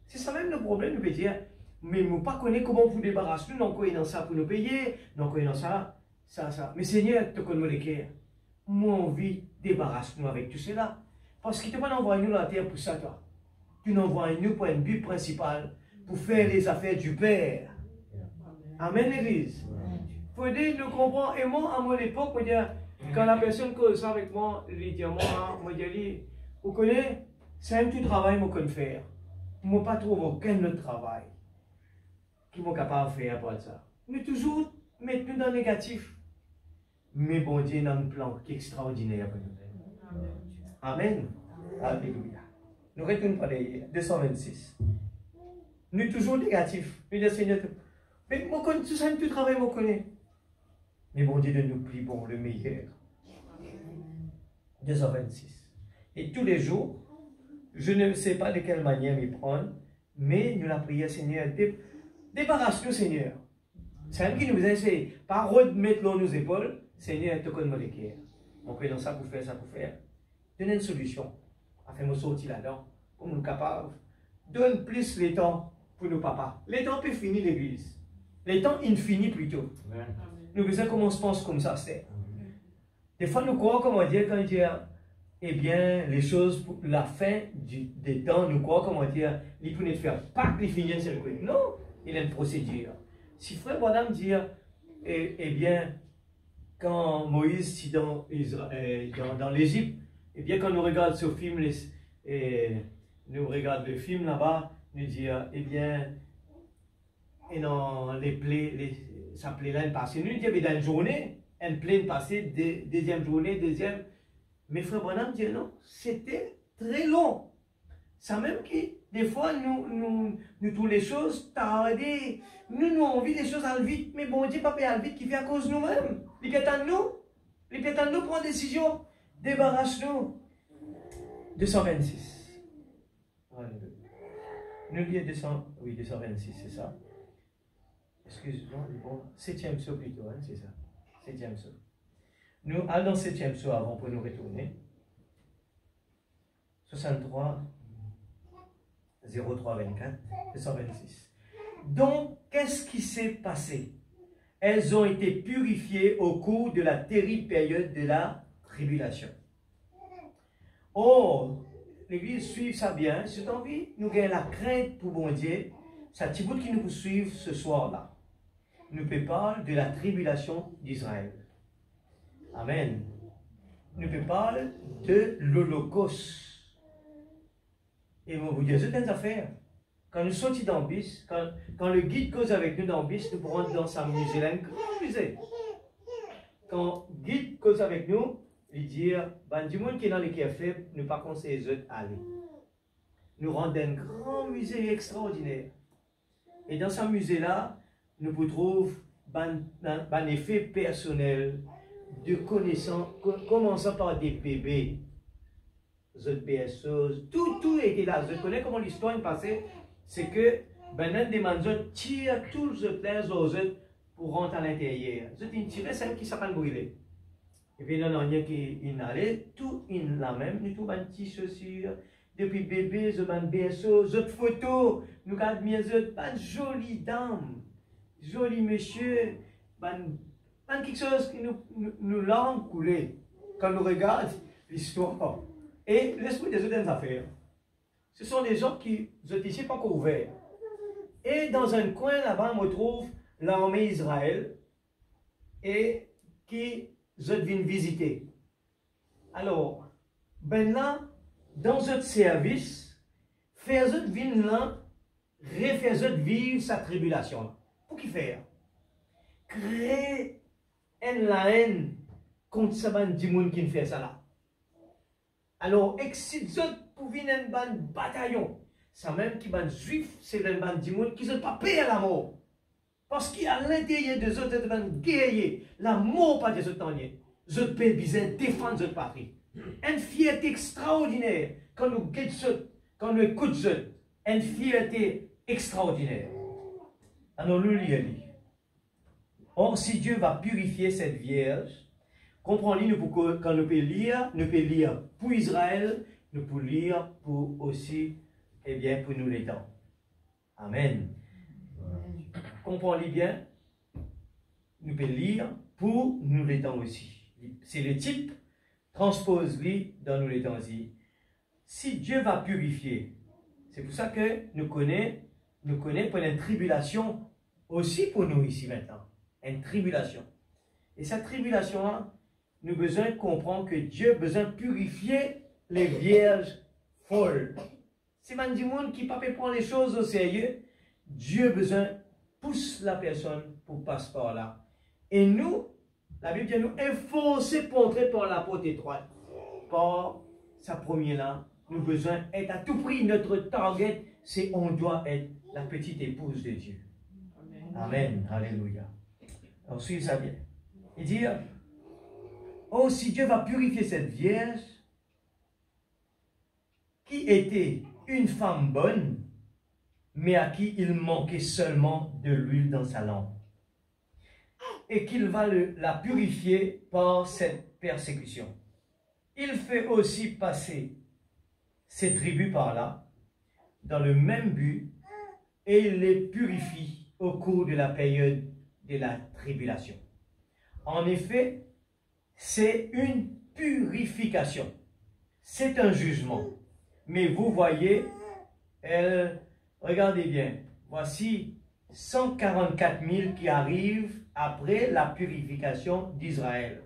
B: C'est ça même le problème, nous peut dire, mais nous ne pas connaître comment vous débarrasser, nous n'en connaissons ça pour nous payer, nous n'en connaissons ça. Mais Seigneur, tu connais les cœurs. Moi, envie, débarrasse-nous avec tout cela. Parce qu'il ne t'a pas envoyé nous la terre pour ça, toi. Tu nous envoies nous pour un but principal, pour faire les affaires du Père. Amen, l'Église. Il faut dire, nous comprenons, et moi, à mon époque, quand la personne cause ça avec moi, il dit, moi, vous connaissez, c'est un petit travail que je peux faire. Je ne pas trouver aucun autre travail qui est capable de faire pour ça. Mais toujours, mettre-nous dans le négatif. Mais bon Dieu, dans un plan qui est extraordinaire pour nous. Amen. Alléluia. Nous retournons par les 226. Nous toujours négatifs. Nous disons, Seigneur, mais moi, tout ça, tout travail, je connais. Mais bon Dieu, de nous prie pour le meilleur. 226. Et tous les jours, je ne sais pas de quelle manière m'y prendre, mais nous la prière, Seigneur, débarrasse-nous, Seigneur. C'est un qui nous essaie, pas remettre l'eau nos épaules, Seigneur, te connais les cœurs. On peut dans ça pour faire, Donne une solution, afin de nous sortir là-dedans, pour nous capables. Donne plus les temps pour nos papas. Les temps peut finir l'église. Les temps infini plutôt. Amen. Nous faisons comment on se pense comme ça, c'est. Des fois, nous croyons, comment dire, quand il dit, eh bien, les choses, pour la fin des temps, nous croyons, comment dire, il peut ne faire pas que les finir, c'est le coup. Non, il y a une procédure. Si frère Branham dit, eh bien, quand Moïse est dans l'Égypte, eh bien, quand nous regardons ce film, nous regardons le film là-bas, nous disons, eh bien, et dans les plaies, ça plaît là, passée. Nous disons, dans une journée, une plaie passée, deuxième journée, deuxième. Mais frère Branham dit non, c'était très long. Ça même qui, des fois, nous tous les choses tardées, nous avons envie des choses à vite, mais bon Dieu, pas à vite qui fait à cause de nous-mêmes. Les pétales nous prend décision, débarrasse-nous. 226. Nous lisons 226, c'est ça. Excuse-moi, bon, 7e saut plutôt, hein, c'est ça. 7e saut. Nous allons dans 7e saut avant pour nous retourner. 63, 03, 24, 226. Donc, qu'est-ce qui s'est passé? Elles ont été purifiées au cours de la terrible période de la tribulation. Oh, l'Église suit ça bien. Si tu as envie, nous gagnons la crainte pour bon Dieu. C'est un petit bout qui nous suit ce soir-là. Nous peut parler de la tribulation d'Israël. Amen. Nous peut parler de l'Holocauste. Et moi, vous dire, c'est une affaire. Quand nous sortons dans le bus, quand le guide cause avec nous dans le bus, nous pourrons dans sa musée, là, un grand musée. Quand le guide cause avec nous, il dit, ben, du monde qui est dans les cafés, nous pas conseiller les autres aller. Nous rendons un grand musée extraordinaire. Et dans ce musée-là, nous trouvons un effet personnel de connaissance, commençant par des bébés, BSO, tout était là. Je connais comment l'histoire est passée. C'est que un des mangeants tire tous les plaies aux autres pour rentrer à l'intérieur. Je dis, tirer celle qui s'appelle brûler. Et puis, non, rien qui allait, tout la même, nous tout un petit chaussures, depuis bébé, je ban berceau, je photo, nous admirons, ban jolie dame, joli monsieur, ban quelque chose qui nous langue couler quand nous regarde l'histoire. Et l'esprit des autres affaires. Ce sont des gens qui sont ici pas encore ouverts. Et dans un coin là-bas, on retrouve l'armée Israël et qui viennent visiter. Alors, ben là, dans notre service, faire venir là, refaire vivre sa tribulation. Pour qui faire? Créer la haine contre ce ban du monde qui fait ça là. Alors, excite pour venir un bataillon. Ça même qui ban juif, c'est le ban du monde qui ne sont pas payé à la mort. Parce qu'à l'intérieur des autres, ils vont guerrier. La mort pas des autres. Les autres pays besoin défendre notre patrie. Une fierté extraordinaire quand nous guettons, quand nous écoutons. Une fierté extraordinaire. Alors nous lisons. Or, si Dieu va purifier cette vierge, comprenez-nous quand nous pouvons lire pour Israël, nous pouvons lire pour aussi, eh bien, pour nous les temps. Amen. Comprenez bien, nous pouvons lire pour nous les temps aussi. C'est le type, transpose-le dans nous les temps aussi. Si Dieu va purifier, c'est pour ça que nous connaissons pour une tribulation aussi pour nous ici maintenant. Une tribulation. Et cette tribulation-là, nous avons besoin de comprendre que Dieu a besoin de purifier les vierges folles. C'est même du monde qui ne peut pas prendre les choses au sérieux. Dieu a besoin de pousser la personne pour passer par là. Et nous, la Bible dit nous efforcer pour entrer par la porte étroite. Par sa première là, nous avons besoin d'être à tout prix. Notre target, c'est on doit être la petite épouse de Dieu. Amen. Amen. Alléluia. Alors, suivez ça bien. Et dire, oh, si Dieu va purifier cette vierge, qui était une femme bonne, mais à qui il manquait seulement de l'huile dans sa lampe, et qu'il va la purifier par cette persécution. Il fait aussi passer ses tribus par là, dans le même but, et il les purifie au cours de la période de la tribulation. En effet, c'est une purification. C'est un jugement. Mais vous voyez, regardez bien, voici 144 000 qui arrivent après la purification d'Israël.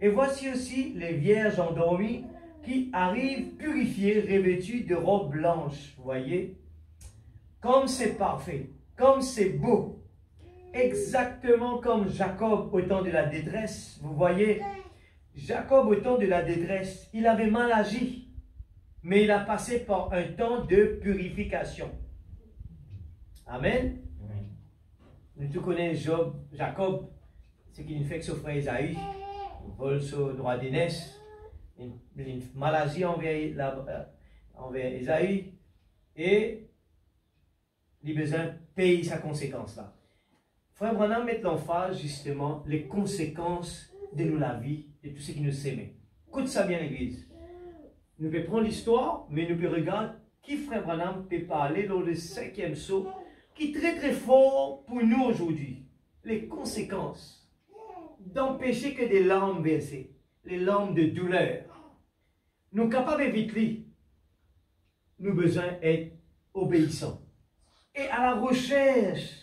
B: Et voici aussi les vierges endormies qui arrivent purifiées, revêtues de robes blanches. Vous voyez, comme c'est parfait, comme c'est beau. Exactement comme Jacob au temps de la détresse. Vous voyez, Jacob au temps de la détresse, il avait mal agi, mais il a passé par un temps de purification. Amen. Amen. Nous tous connaissons Jacob, ce qui nous fait que son frère Esaü vole son droit d'aînesse, une mal agi envers Esaü, et il a besoin de payer sa conséquence là. Frère Branham met l'emphase justement les conséquences de nous la vie, de tout ce qui nous s'aimait. Écoute ça bien l'église. Nous pouvons prendre l'histoire, mais nous pouvons regarder qui Frère Branham peut parler dans le 5e saut, qui est très très fort pour nous aujourd'hui. Les conséquences d'empêcher que des larmes versées, les larmes de douleur. Nous sommes capables d'éviter. Nous avons besoin d'être obéissants. Et à la recherche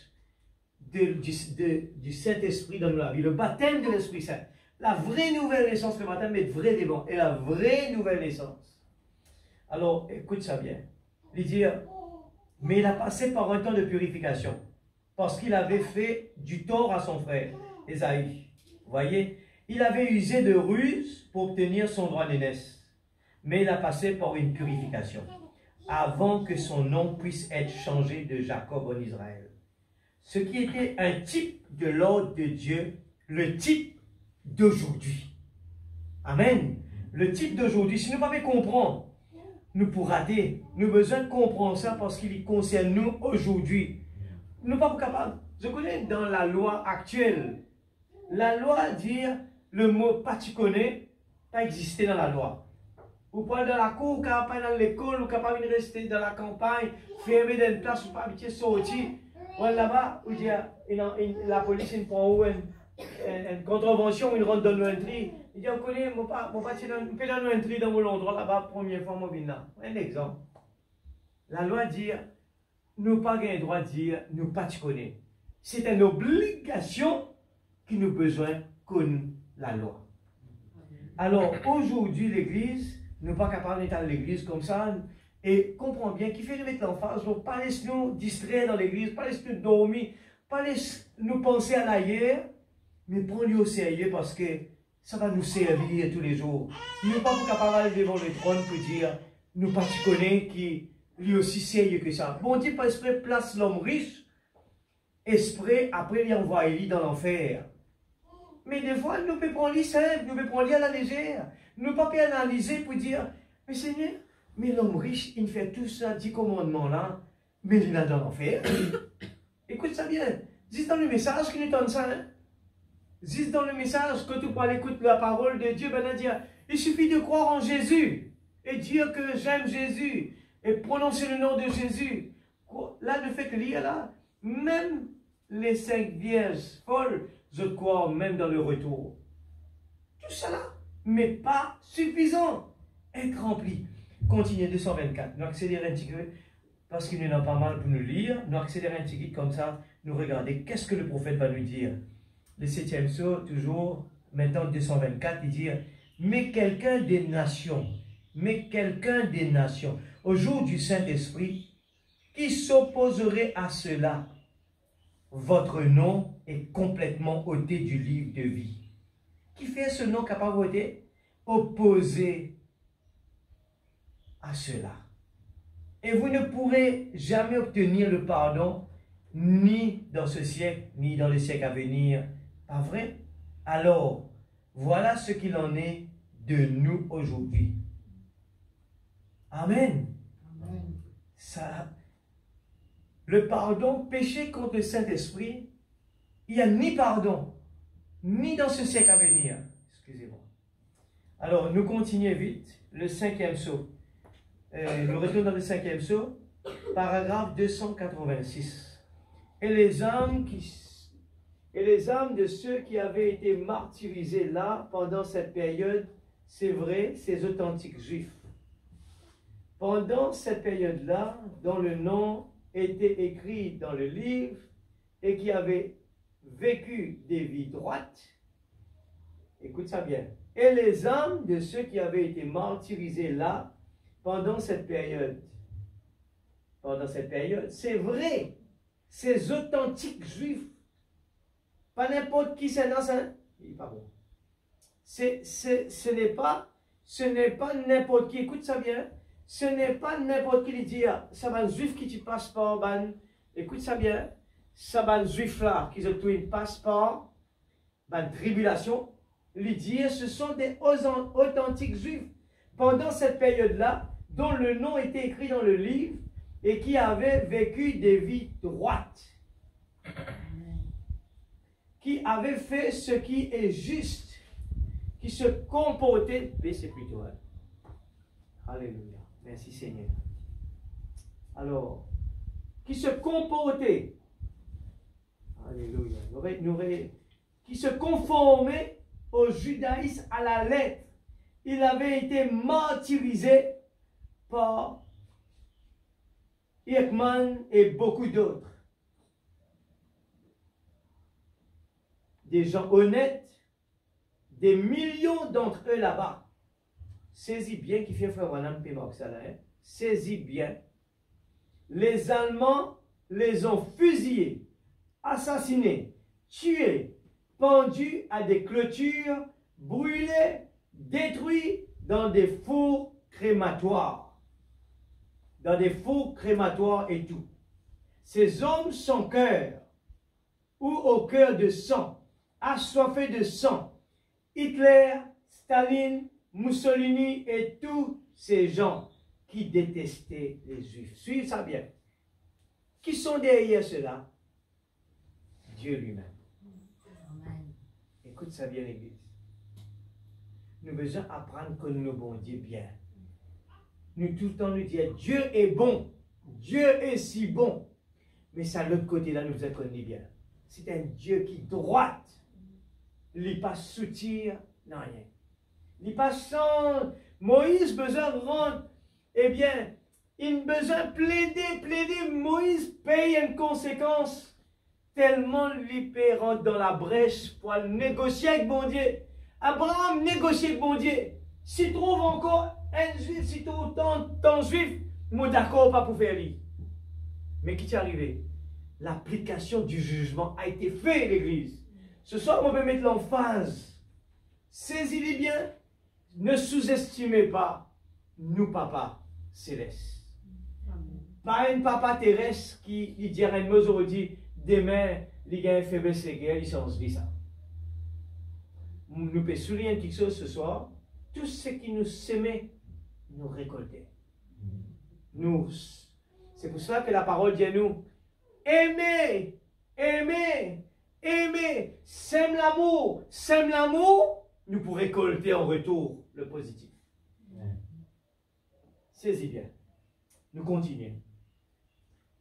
B: du Saint-Esprit dans la vie, le baptême de l'Esprit Saint, la vraie nouvelle naissance, le baptême est vrai des bons, et la vraie nouvelle naissance. Alors, écoute ça bien. Il dit, mais il a passé par un temps de purification, parce qu'il avait fait du tort à son frère, Esaü. Vous voyez, il avait usé de ruse pour obtenir son droit d'aînesse, mais il a passé par une purification, avant que son nom puisse être changé de Jacob en Israël. Ce qui était un type de l'ordre de Dieu, le type d'aujourd'hui. Amen. Le type d'aujourd'hui, si nous ne pouvons pas comprendre, nous pour rater, nous avons besoin de comprendre ça parce qu'il concerne nous aujourd'hui. Nous ne sommes pas capables. Je connais dans la loi actuelle, la loi dit le mot pas tu connais, pas existé dans la loi. Ou pas dans la cour, ou pas dans l'école, ou pas venir rester dans la campagne, fermé dans une place, ou pas habitué sortir. Ou là-bas, où la police il prend une contravention, il rentre dans le tri. Il dit, on connaît, mon pas, tu peux dans le tri dans mon endroit là-bas, première fois, mon vina. Un exemple. La loi dit, nous pas le droit de dire, nous pas tu connais. C'est une obligation qui nous besoin connaître la loi. Alors, aujourd'hui, l'Église, nous pas capables d'être à l'église comme ça, et comprends bien qu'il faut nous mettre l'emphase, donc pas laisser nous distraire dans l'église, pas laisser nous dormir, pas laisser nous penser à l'ailleurs, mais prends-le au sérieux parce que ça va nous servir tous les jours. Nous ne sommes pas capables d'aller devant le trône pour dire, nous pas tu connais qui lui aussi sérieux que ça. Bon Dieu, pas esprit place l'homme riche, esprit après il envoie lui dans l'enfer. Mais des fois, nous pouvons prendre lui simple, nous pouvons prendre lui à la légère. Nous ne pouvons pas analyser pour dire, mais Seigneur, mais l'homme riche, il fait tout ça, 10 commandements là, mais il est dans l'enfer. Écoute ça bien. Dis dans le message qu'il nous donne ça. Hein? Dis dans le message que tu peux écouter la parole de Dieu, ben dire, il suffit de croire en Jésus et dire que j'aime Jésus et prononcer le nom de Jésus. Là, le fait que lire là, même les 5 vierges folles, je crois même dans le retour. Tout cela, mais pas suffisant. Être rempli. Continuez 224. Nous accélérons un petit peu parce qu'il y en a pas mal pour nous lire. Nous accélérons un petit peu comme ça. Nous regardons qu'est-ce que le prophète va nous dire. Le 7e psaume, toujours, maintenant 224, il dit, mais quelqu'un des nations, au jour du Saint-Esprit, qui s'opposerait à cela, votre nom est complètement ôté du livre de vie. Qui fait ce nom capable d'être opposé à cela. Et vous ne pourrez jamais obtenir le pardon, ni dans ce siècle, ni dans les siècles à venir. Pas vrai? Alors, voilà ce qu'il en est de nous aujourd'hui. Amen. Amen. Ça, le pardon, péché contre le Saint-Esprit, il n'y a ni pardon, ni dans ce siècle à venir. Excusez-moi. Alors, nous continuons vite. Le 5e psaume. Nous retournons dans le 5e psaume, paragraphe 286. Et les âmes de ceux qui avaient été martyrisés là, pendant cette période, c'est vrai, ces authentiques juifs. Pendant cette période-là, dont le nom était écrit dans le livre et qui avaient vécu des vies droites, écoute ça bien, et les âmes de ceux qui avaient été martyrisés là, pendant cette période, c'est vrai, ces authentiques juifs, pas n'importe qui c'est dans ça, il n'est pas bon. Ce n'est pas n'importe qui, écoute ça bien, ce n'est pas n'importe qui qui dit, ça va un juif qui te passe par, écoute ça bien, ça va un juif là qui ont un passeport, tribulation, lui dire, ce sont des authentiques juifs, pendant cette période-là, dont le nom était écrit dans le livre et qui avaient vécu des vies droites, qui avaient fait ce qui est juste, qui se comportaient, mais c'est plutôt, hein. Alléluia, merci Seigneur. Alors, qui se comportaient, alléluia, qui se conformaient au judaïsme à la lettre. Il avait été martyrisé par Ekman et beaucoup d'autres. Des gens honnêtes, des millions d'entre eux là-bas. Saisis bien qui fait frère Wanam Pémoxala. Saisis bien. Les Allemands les ont fusillés, assassinés, tués, pendus à des clôtures, brûlés, détruits dans des fours crématoires. Dans des fours crématoires et tout. Ces hommes sans cœur, ou au cœur de sang, assoiffés de sang, Hitler, Staline, Mussolini et tous ces gens qui détestaient les Juifs. Suivez ça bien. Qui sont derrière cela? Dieu lui-même. Écoute ça bien, l'Église. nous avons besoin d'apprendre à connaître nos bon Dieu bien. Nous tout le temps nous disons, Dieu est bon, Dieu est si bon. Mais ça, l'autre côté là, nous devons connaître bien. C'est un Dieu qui droite. Il n'est pas soutien, non rien. Il n'est pas sans. Moïse besoin de rendre, eh bien, il a besoin de plaider. Moïse paye une conséquence. Tellement il rentre dans la brèche pour négocier avec bon Dieu. Abraham négocie avec bon Dieu. S'il trouve encore un juif, si tout autant de juif, moi d'accord pas pour faire lui. Mais qui est arrivé? L'application du jugement a été faite, l'Église. Ce soir, on peut mettre l'emphase. Saisis-les bien. Ne sous-estimez pas nous, papa céleste. Pas un papa terrestre qui dirait une mesure dit demain, les gars faiblesse et guerre, ils sont dit ça. Nous pouvons souligner quelque chose ce soir. Tout ce qui nous sème, nous récolter. Nous, c'est pour ça que la parole dit à nous, aimez, sème l'amour, nous pourrons récolter en retour le positif. Saisis bien. Nous continuons.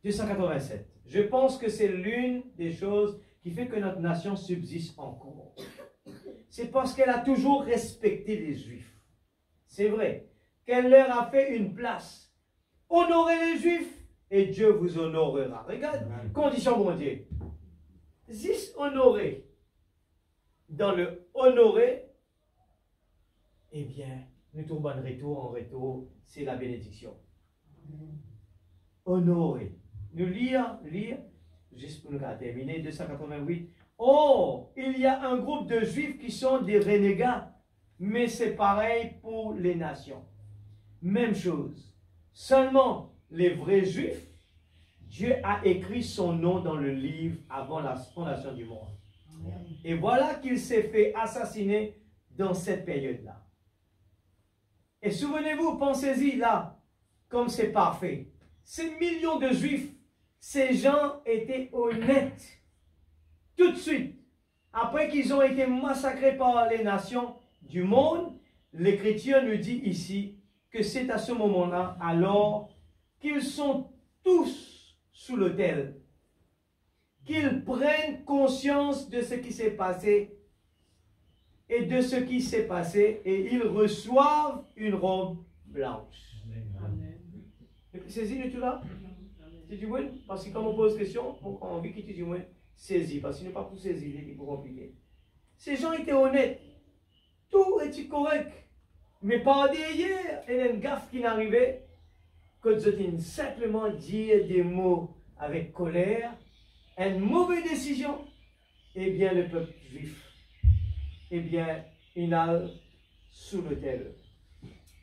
B: 287. Je pense que c'est l'une des choses qui fait que notre nation subsiste encore. C'est parce qu'elle a toujours respecté les Juifs. C'est vrai qu'elle leur a fait une place. Honorez les Juifs et Dieu vous honorera. Regarde, condition bon Dieu. Zis honoré. Dans le honoré, eh bien, nous tombons en retour, c'est la bénédiction. Honoré. Nous lire, juste pour nous terminer, 288. Oh, il y a un groupe de Juifs qui sont des renégats, mais c'est pareil pour les nations. Même chose. Seulement, les vrais Juifs, Dieu a écrit son nom dans le livre avant la fondation du monde. Et voilà qu'il s'est fait assassiner dans cette période-là. Et souvenez-vous, pensez-y là, comme c'est parfait. Ces millions de Juifs, ces gens étaient honnêtes. Tout de suite, après qu'ils ont été massacrés par les nations du monde, l'Écriture nous dit ici que c'est à ce moment-là, alors, qu'ils sont tous sous l'autel, qu'ils prennent conscience de ce qui s'est passé et de ce qui s'est passé et ils reçoivent une robe blanche. Amen. Saisis-le tout là? Tu dis oui? Parce que quand on pose question, on a envie que tu dis oui, saisis, parce qu'il n'est pas pour saisir, il est pour compliquer. Ces gens étaient honnêtes, tout était correct, mais par derrière, il y a une gaffe qui n'arrivait que de simplement dire des mots avec colère, une mauvaise décision, eh bien le peuple juif, eh bien, il a sous l'autel.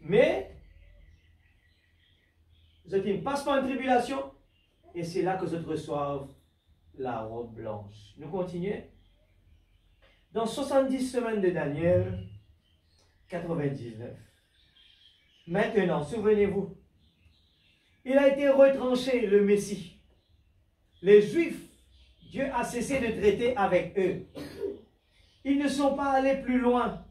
B: Mais, vous ne passe pas en tribulation, et c'est là que vous reçoivent la robe blanche. Nous continuons. Dans 70 semaines de Daniel, 99. Maintenant, souvenez-vous, il a été retranché, le Messie. Les Juifs, Dieu a cessé de traiter avec eux. Ils ne sont pas allés plus loin.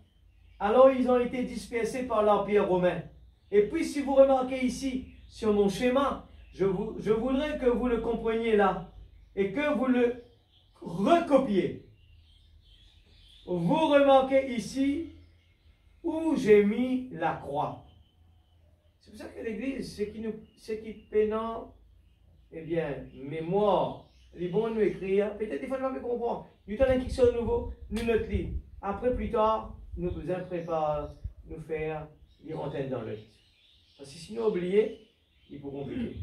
B: Alors ils ont été dispersés par l'Empire romain. Et puis si vous remarquez ici, sur mon schéma, je voudrais que vous le compreniez là. Et que vous le recopiez. Vous remarquez ici où j'ai mis la croix. C'est pour ça que l'Église, ce qui pénant, eh bien, mémoire, les bons nous écrire, peut-être des fois nous ne pouvons pas comprendre. Nous avons quelque chose de nouveau, nous notre lit. Après, plus tard, nous vous préparons, nous faire les antennes dans l'œil. Parce que si nous oublions, il faut compliquer.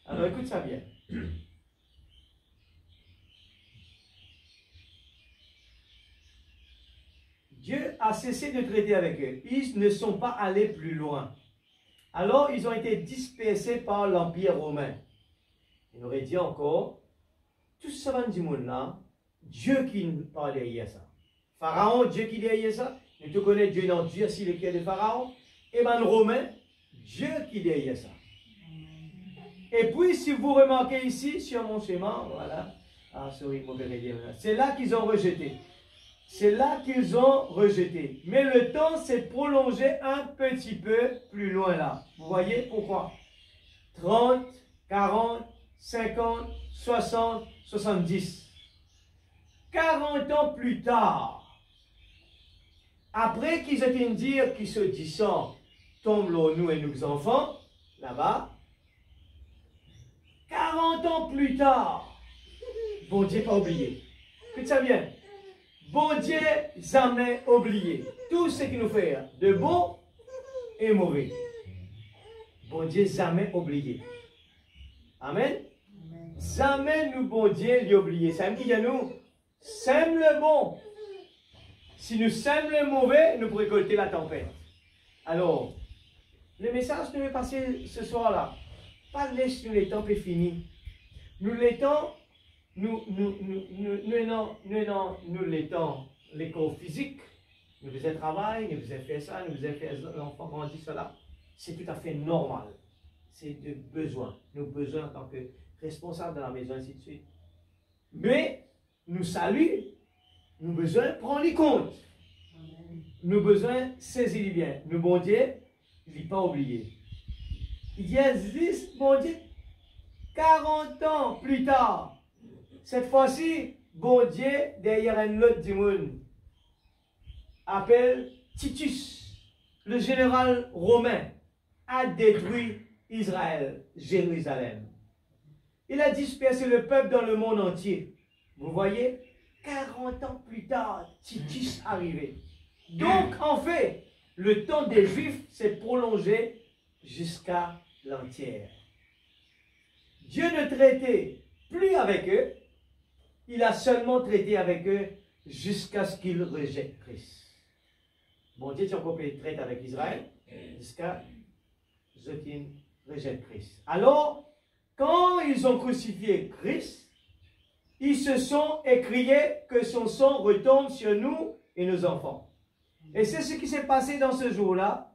B: Alors écoute ça bien. Dieu a cessé de traiter avec eux. Ils ne sont pas allés plus loin. Alors, ils ont été dispersés par l'Empire romain. Il aurait dit encore, tout ça va du monde là, Dieu qui nous parle derrière ça. Pharaon, Dieu qui derrière ça. Et tu connais Dieu dans Dieu, si le cœur de Pharaon. Et bien le Romain, Dieu qui derrière ça. Et puis, si vous remarquez ici, sur mon schéma, voilà. Ah, sorry, c'est là qu'ils ont rejeté. C'est là qu'ils ont rejeté. Mais le temps s'est prolongé un petit peu plus loin là. Vous voyez pourquoi? 30, 40, 50, 60, 70. 40 ans plus tard, après qu'ils aient dire qu'ils se disent, tombe l'eau, nous et nos enfants, là-bas, 40 ans plus tard, bon Dieu pas oublié. Écoute ça bien. Bon Dieu jamais oublié. Tout ce qu'il nous fait de bon et mauvais. Bon Dieu jamais oublié. Amen. Jamais nous, bon Dieu, lui oublié. Ça me dit à nous, sème le bon. Si nous sèmes le mauvais, nous pourrons récolter la tempête. Alors, le message que nous vais passer ce soir-là, pas laisse nous les temps est fini. Nous les temps, nous les temps, les corps physiques, nous faisons travail, nous faisons faire ça, nous faisons faire l'enfant grandit cela. C'est tout à fait normal. C'est de besoin. Nos besoins en tant que responsables de la maison, ainsi de suite. Mais, nous saluons, nous besoin prendre les comptes. Nous besoin saisir les biens. Nous, bon Dieu, il n'est pas oublié. Il existe, bon Dieu, 40 ans plus tard. Cette fois-ci, bon Dieu, derrière un autre du monde, appelle Titus, le général romain, a détruit Israël, Jérusalem. Il a dispersé le peuple dans le monde entier. Vous voyez, 40 ans plus tard, Titus arrivé. Donc, en fait, le temps des Juifs s'est prolongé jusqu'à l'entière. Dieu ne traitait plus avec eux, il a seulement traité avec eux jusqu'à ce qu'ils rejettent Christ. Bon Dieu, tu as traité avec Israël jusqu'à ce qu'ils rejettent Christ. Alors, quand ils ont crucifié Christ, ils se sont écriés que son sang retombe sur nous et nos enfants. Et c'est ce qui s'est passé dans ce jour-là.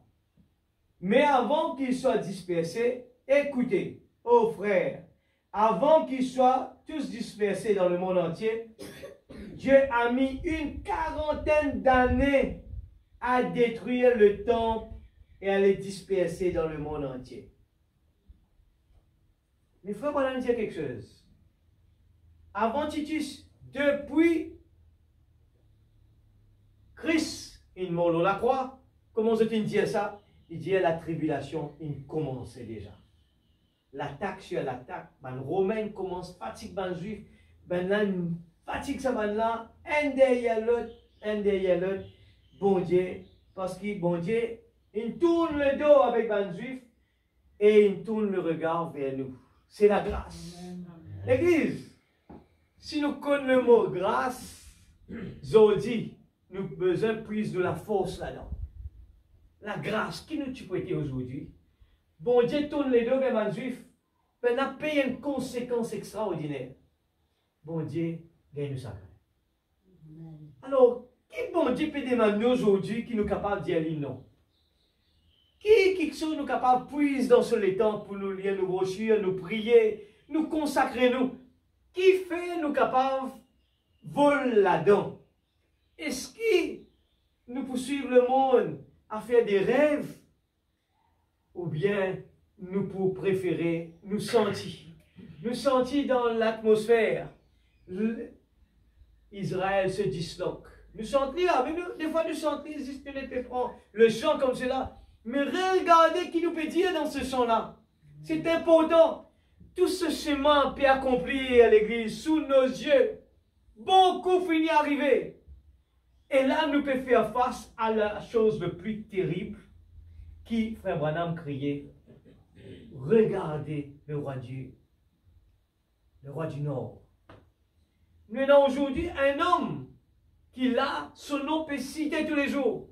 B: Mais avant qu'ils soient dispersés, écoutez, ô frères, avant qu'ils soient tous dispersés dans le monde entier, Dieu a mis une 40aine d'années à détruire le temple et à les disperser dans le monde entier. Mais frère, on va dire quelque chose. Avant Titus, depuis Christ, il mort sur la croix, comment se dit ça? Il dit la tribulation, il commençait déjà. L'attaque sur l'attaque, les Romains commencent, fatigue les Juifs, ben là, fatigue ça, ben là, un derrière l'autre, bon Dieu, parce que bon Dieu, il tourne le dos avec les Juifs et il tourne le regard vers nous. C'est la grâce. L'Église, si nous connaissons le mot grâce, Zodi, nous avons besoin plus de la force là-dedans. La grâce, qui nous tu peux être aujourd'hui? Bon Dieu tourne les deux vers les Juifs, mais on a payé une conséquence extraordinaire. Bon Dieu, gagne-nous ça. Alors, qui bon Dieu peut demander aujourd'hui qui nous capable de dire non? Qui quelque chose nous capable de puiser dans ce temps pour nous lire nos brochures, nous prier, nous consacrer nous? Qui fait nous capables de voler là-dedans? Est-ce que nous poursuivons le monde à faire des rêves? Ou bien nous pour préférer nous sentir dans l'atmosphère. Israël se disloque. Nous sentir, des fois nous sentir, si tu ne prends le chant comme cela, mais regardez qui nous peut dire dans ce chant-là. C'est important. Tout ce chemin peut accomplir à l'église sous nos yeux. Beaucoup finit à arriver. Et là, nous pouvons faire face à la chose le plus terrible qui, frère Branham criait, regardez le roi du Nord. Nous avons aujourd'hui un homme qui là, son nom peut citer tous les jours.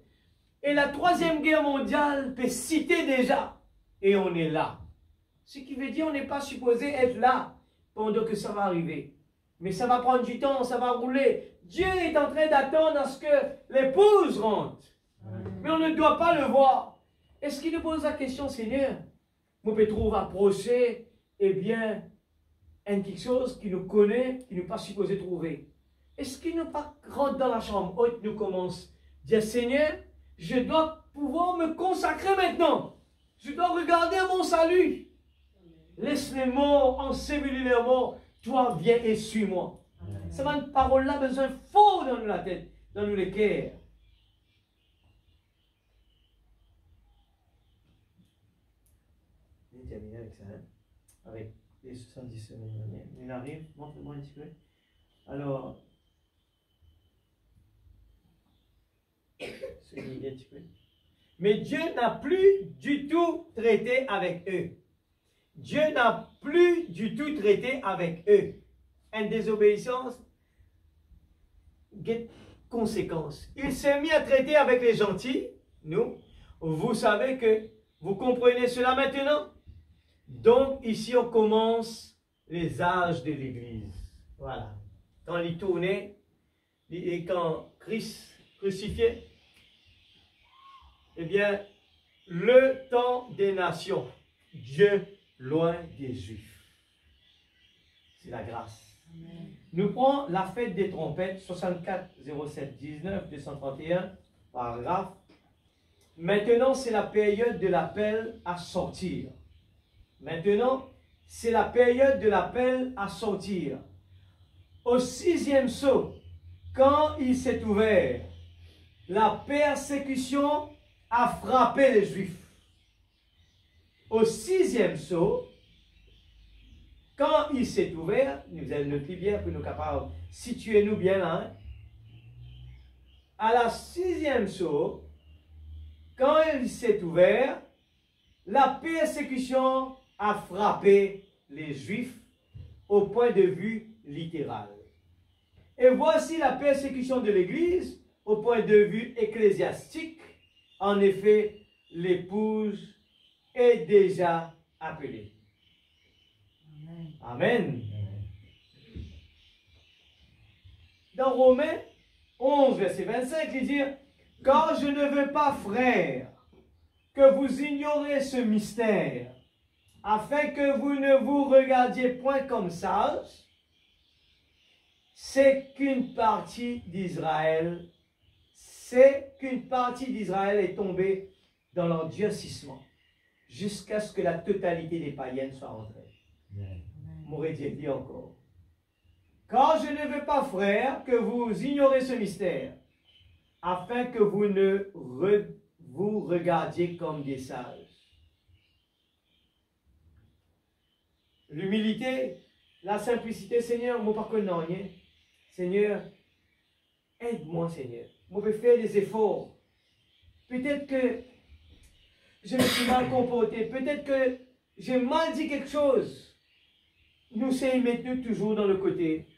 B: Et la Troisième Guerre mondiale peut citer déjà. Et on est là. Ce qui veut dire qu'on n'est pas supposé être là pendant que ça va arriver. Mais ça va prendre du temps, ça va rouler. Dieu est en train d'attendre à ce que l'épouse rentre. Mais on ne doit pas le voir. Est-ce qu'il nous pose la question, Seigneur? Vous pouvez trouver approcher, eh bien, quelque chose qui nous connaît, qui nous pas supposé trouver. Est-ce qu'il nous rentre dans la chambre haute, nous commence à dire, Seigneur, je dois pouvoir me consacrer maintenant. Je dois regarder mon salut. Laisse les morts, ensevelis les morts. Toi, viens et suis-moi. Cette parole-là a besoin fort dans la tête, dans nous les cœurs. On termine avec ça, hein? Avec les 70 semaines. On arrive, montre-moi un petit peu. Alors, celui-là un petit peu. Mais Dieu n'a plus du tout traité avec eux. Dieu n'a plus du tout traité avec eux. Une désobéissance, conséquence. Il s'est mis à traiter avec les gentils, nous. Vous savez que vous comprenez cela maintenant? Donc, ici, on commence les âges de l'Église. Voilà. Quand il tournait, et quand Christ crucifié, eh bien, le temps des nations, Dieu loin des Juifs. C'est la grâce. Amen. Nous prenons la fête des trompettes, 64 07 19 231, paragraphe. Maintenant, c'est la période de l'appel à sortir. Maintenant, c'est la période de l'appel à sortir. Au 6e sceau, quand il s'est ouvert, la persécution a frappé les Juifs. Au 6e sceau, quand il s'est ouvert, nous allons noter bien pour nous capables, situez-nous bien là. Hein? À la 6e sceau, quand il s'est ouvert, la persécution a frappé les Juifs au point de vue littéral. Et voici la persécution de l'Église au point de vue ecclésiastique. En effet, l'épouse est déjà appelée. Amen. Amen. Dans Romains 11, verset 25, il dit « Car je ne veux pas, frères, que vous ignorez ce mystère, afin que vous ne vous regardiez point comme sages, c'est qu'une partie d'Israël est tombée dans l'endurcissement, jusqu'à ce que la totalité des païennes soit entrée. M'aurait dit encore. Car je ne veux pas, frères, que vous ignorez ce mystère, afin que vous ne vous regardiez comme des sages. L'humilité, la simplicité, Seigneur, moi pas connais rien. Seigneur, aide-moi, Seigneur. Moi, je vais faire des efforts. Peut-être que je me suis mal comporté. Peut-être que j'ai mal dit quelque chose. Nous, c'est mettre toujours dans le côté.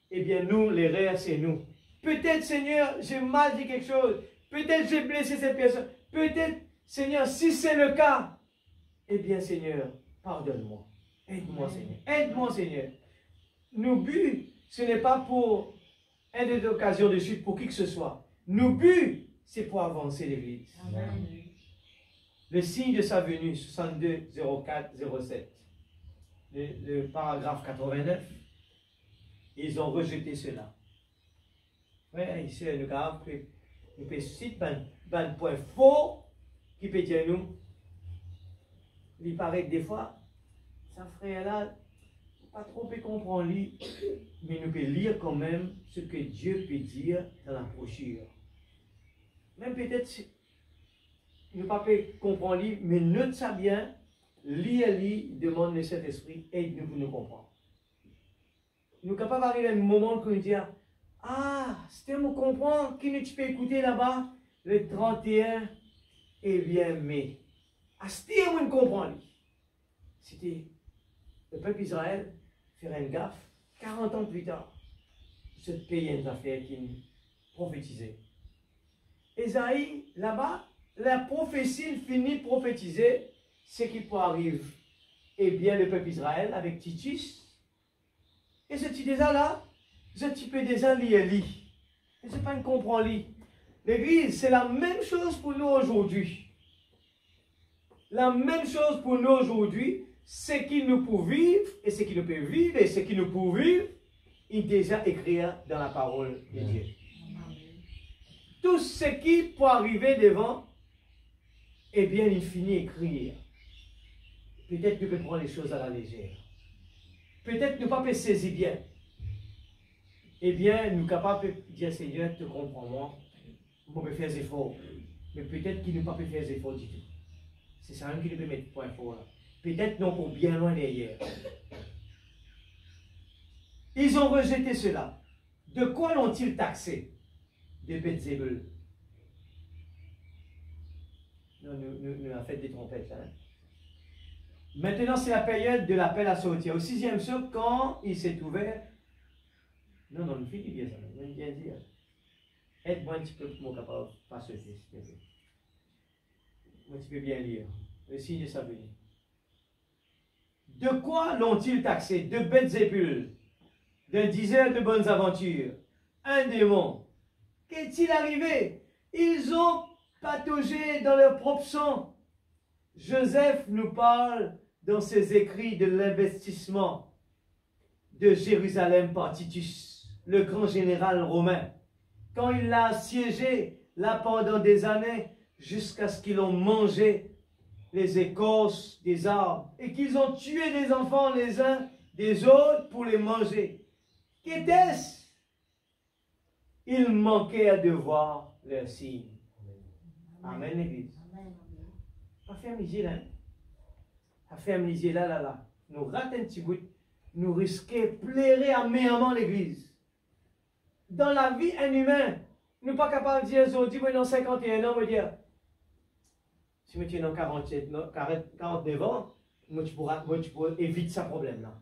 B: Eh bien, nous, l'erreur, c'est nous. Peut-être, Seigneur, j'ai mal dit quelque chose. Peut-être j'ai blessé cette personne. Peut-être, Seigneur, si c'est le cas, eh bien, Seigneur, pardonne-moi. Aide-moi, Seigneur. Aide-moi, Seigneur. Nos buts, ce n'est pas pour une occasion de chute pour qui que ce soit. Nos buts, c'est pour avancer l'Église. Le signe de sa venue, 62, 04, 07. Le paragraphe 89. Ils ont rejeté cela. Oui, ici, nous avons cité un point fort qui peut dire nous. Il paraît que des fois, ça frère-là, pas trop peut comprendre, mais nous pouvons lire quand même ce que Dieu peut dire dans la brochure. Même peut-être, nous ne pouvons pas comprendre, mais note ça bien, lire, demande le Saint-Esprit, aide-nous pour nous comprendre. Nous sommes capables d'arriver à un moment où nous disons, ah, c'était mon comprendre, qui nous peux écouter là-bas, le 31, eh bien, mais, à ce moment où nous comprenons, c'était le peuple Israël faire une gaffe, 40 ans plus tard, ce pays a une affaire qui prophétisait. Esaïe, là-bas, la prophétie finit de prophétiser ce qui peut arriver. Eh bien, le peuple Israël avec Titus, et ce petit déjà là, ce petit peu déjà lire. Et ce n'est pas une comprend. L'Église, c'est la même chose pour nous aujourd'hui. La même chose pour nous aujourd'hui, ce qui nous peut vivre, et ce qui nous peut vivre, et ce qui nous peut vivre, il est déjà écrit dans la parole de Dieu. Tout ce qui peut arriver devant, eh bien, il finit écrire. Peut-être que tu peux prendre les choses à la légère. Peut-être que nous ne pas saisir bien. Eh bien, nous sommes capables de dire, Seigneur, te comprends-moi, on peut faire des efforts. Mais peut-être qu'il ne peut pas faire des efforts du tout. C'est ça même qui peut mettre point fort là. Peut-être non pour bien loin derrière. Ils ont rejeté cela. De quoi l'ont-ils taxé? De Bézébul. Non, nous avons fait des trompettes là. Hein? Maintenant, c'est la période de l'appel à sortir. Au 6e siècle, quand il s'est ouvert. Non, nous finissons bien ça. Nous bien dire. Aide-moi un petit peu pour mon capable de pas se faire, s'il te plaît. Moi, tu peux bien lire. Le signe de sa venue. De quoi l'ont-ils taxé? De Bézébul, d'un diseur de bonnes aventures, un démon. Qu'est-il arrivé? Ils ont pataugé dans leur propre sang. Joseph nous parle dans ses écrits de l'investissement de Jérusalem par Titus, le grand général romain, quand il l'a assiégé là pendant des années jusqu'à ce qu'ils ont mangé les écorces des arbres et qu'ils ont tué les enfants les uns des autres pour les manger. Qu'était-ce? Ils manquaient de voir leur signe. Amen, l'Église. Pas fermer là. Pas fermer là. Nous ratons un petit bout. Nous risquons de plairer amèrement l'Église. Dans la vie, un humain, nous ne sommes pas capables de dire aujourd'hui, mais dans 51 ans, on va dire, si tu es dans 49 ans, moi tu pourras éviter ce problème-là.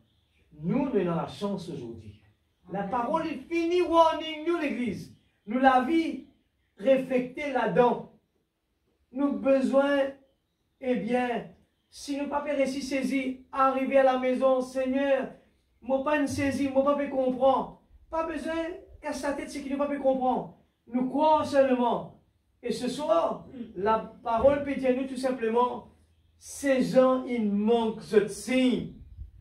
B: Nous avons la chance aujourd'hui. La parole est finie, warning, nous l'Église. Nous la vie réfléchie là-dedans. Nous avons besoin, eh bien, si nous ne pas réussi saisir, arriver à la maison, Seigneur, moi pas saisir, moi pas comprendre. Pas besoin casse la tête, c'est qu'il ne pas comprendre. Nous croyons seulement. Et ce soir, la parole peut dire nous tout simplement, ces gens, ils manquent de signes.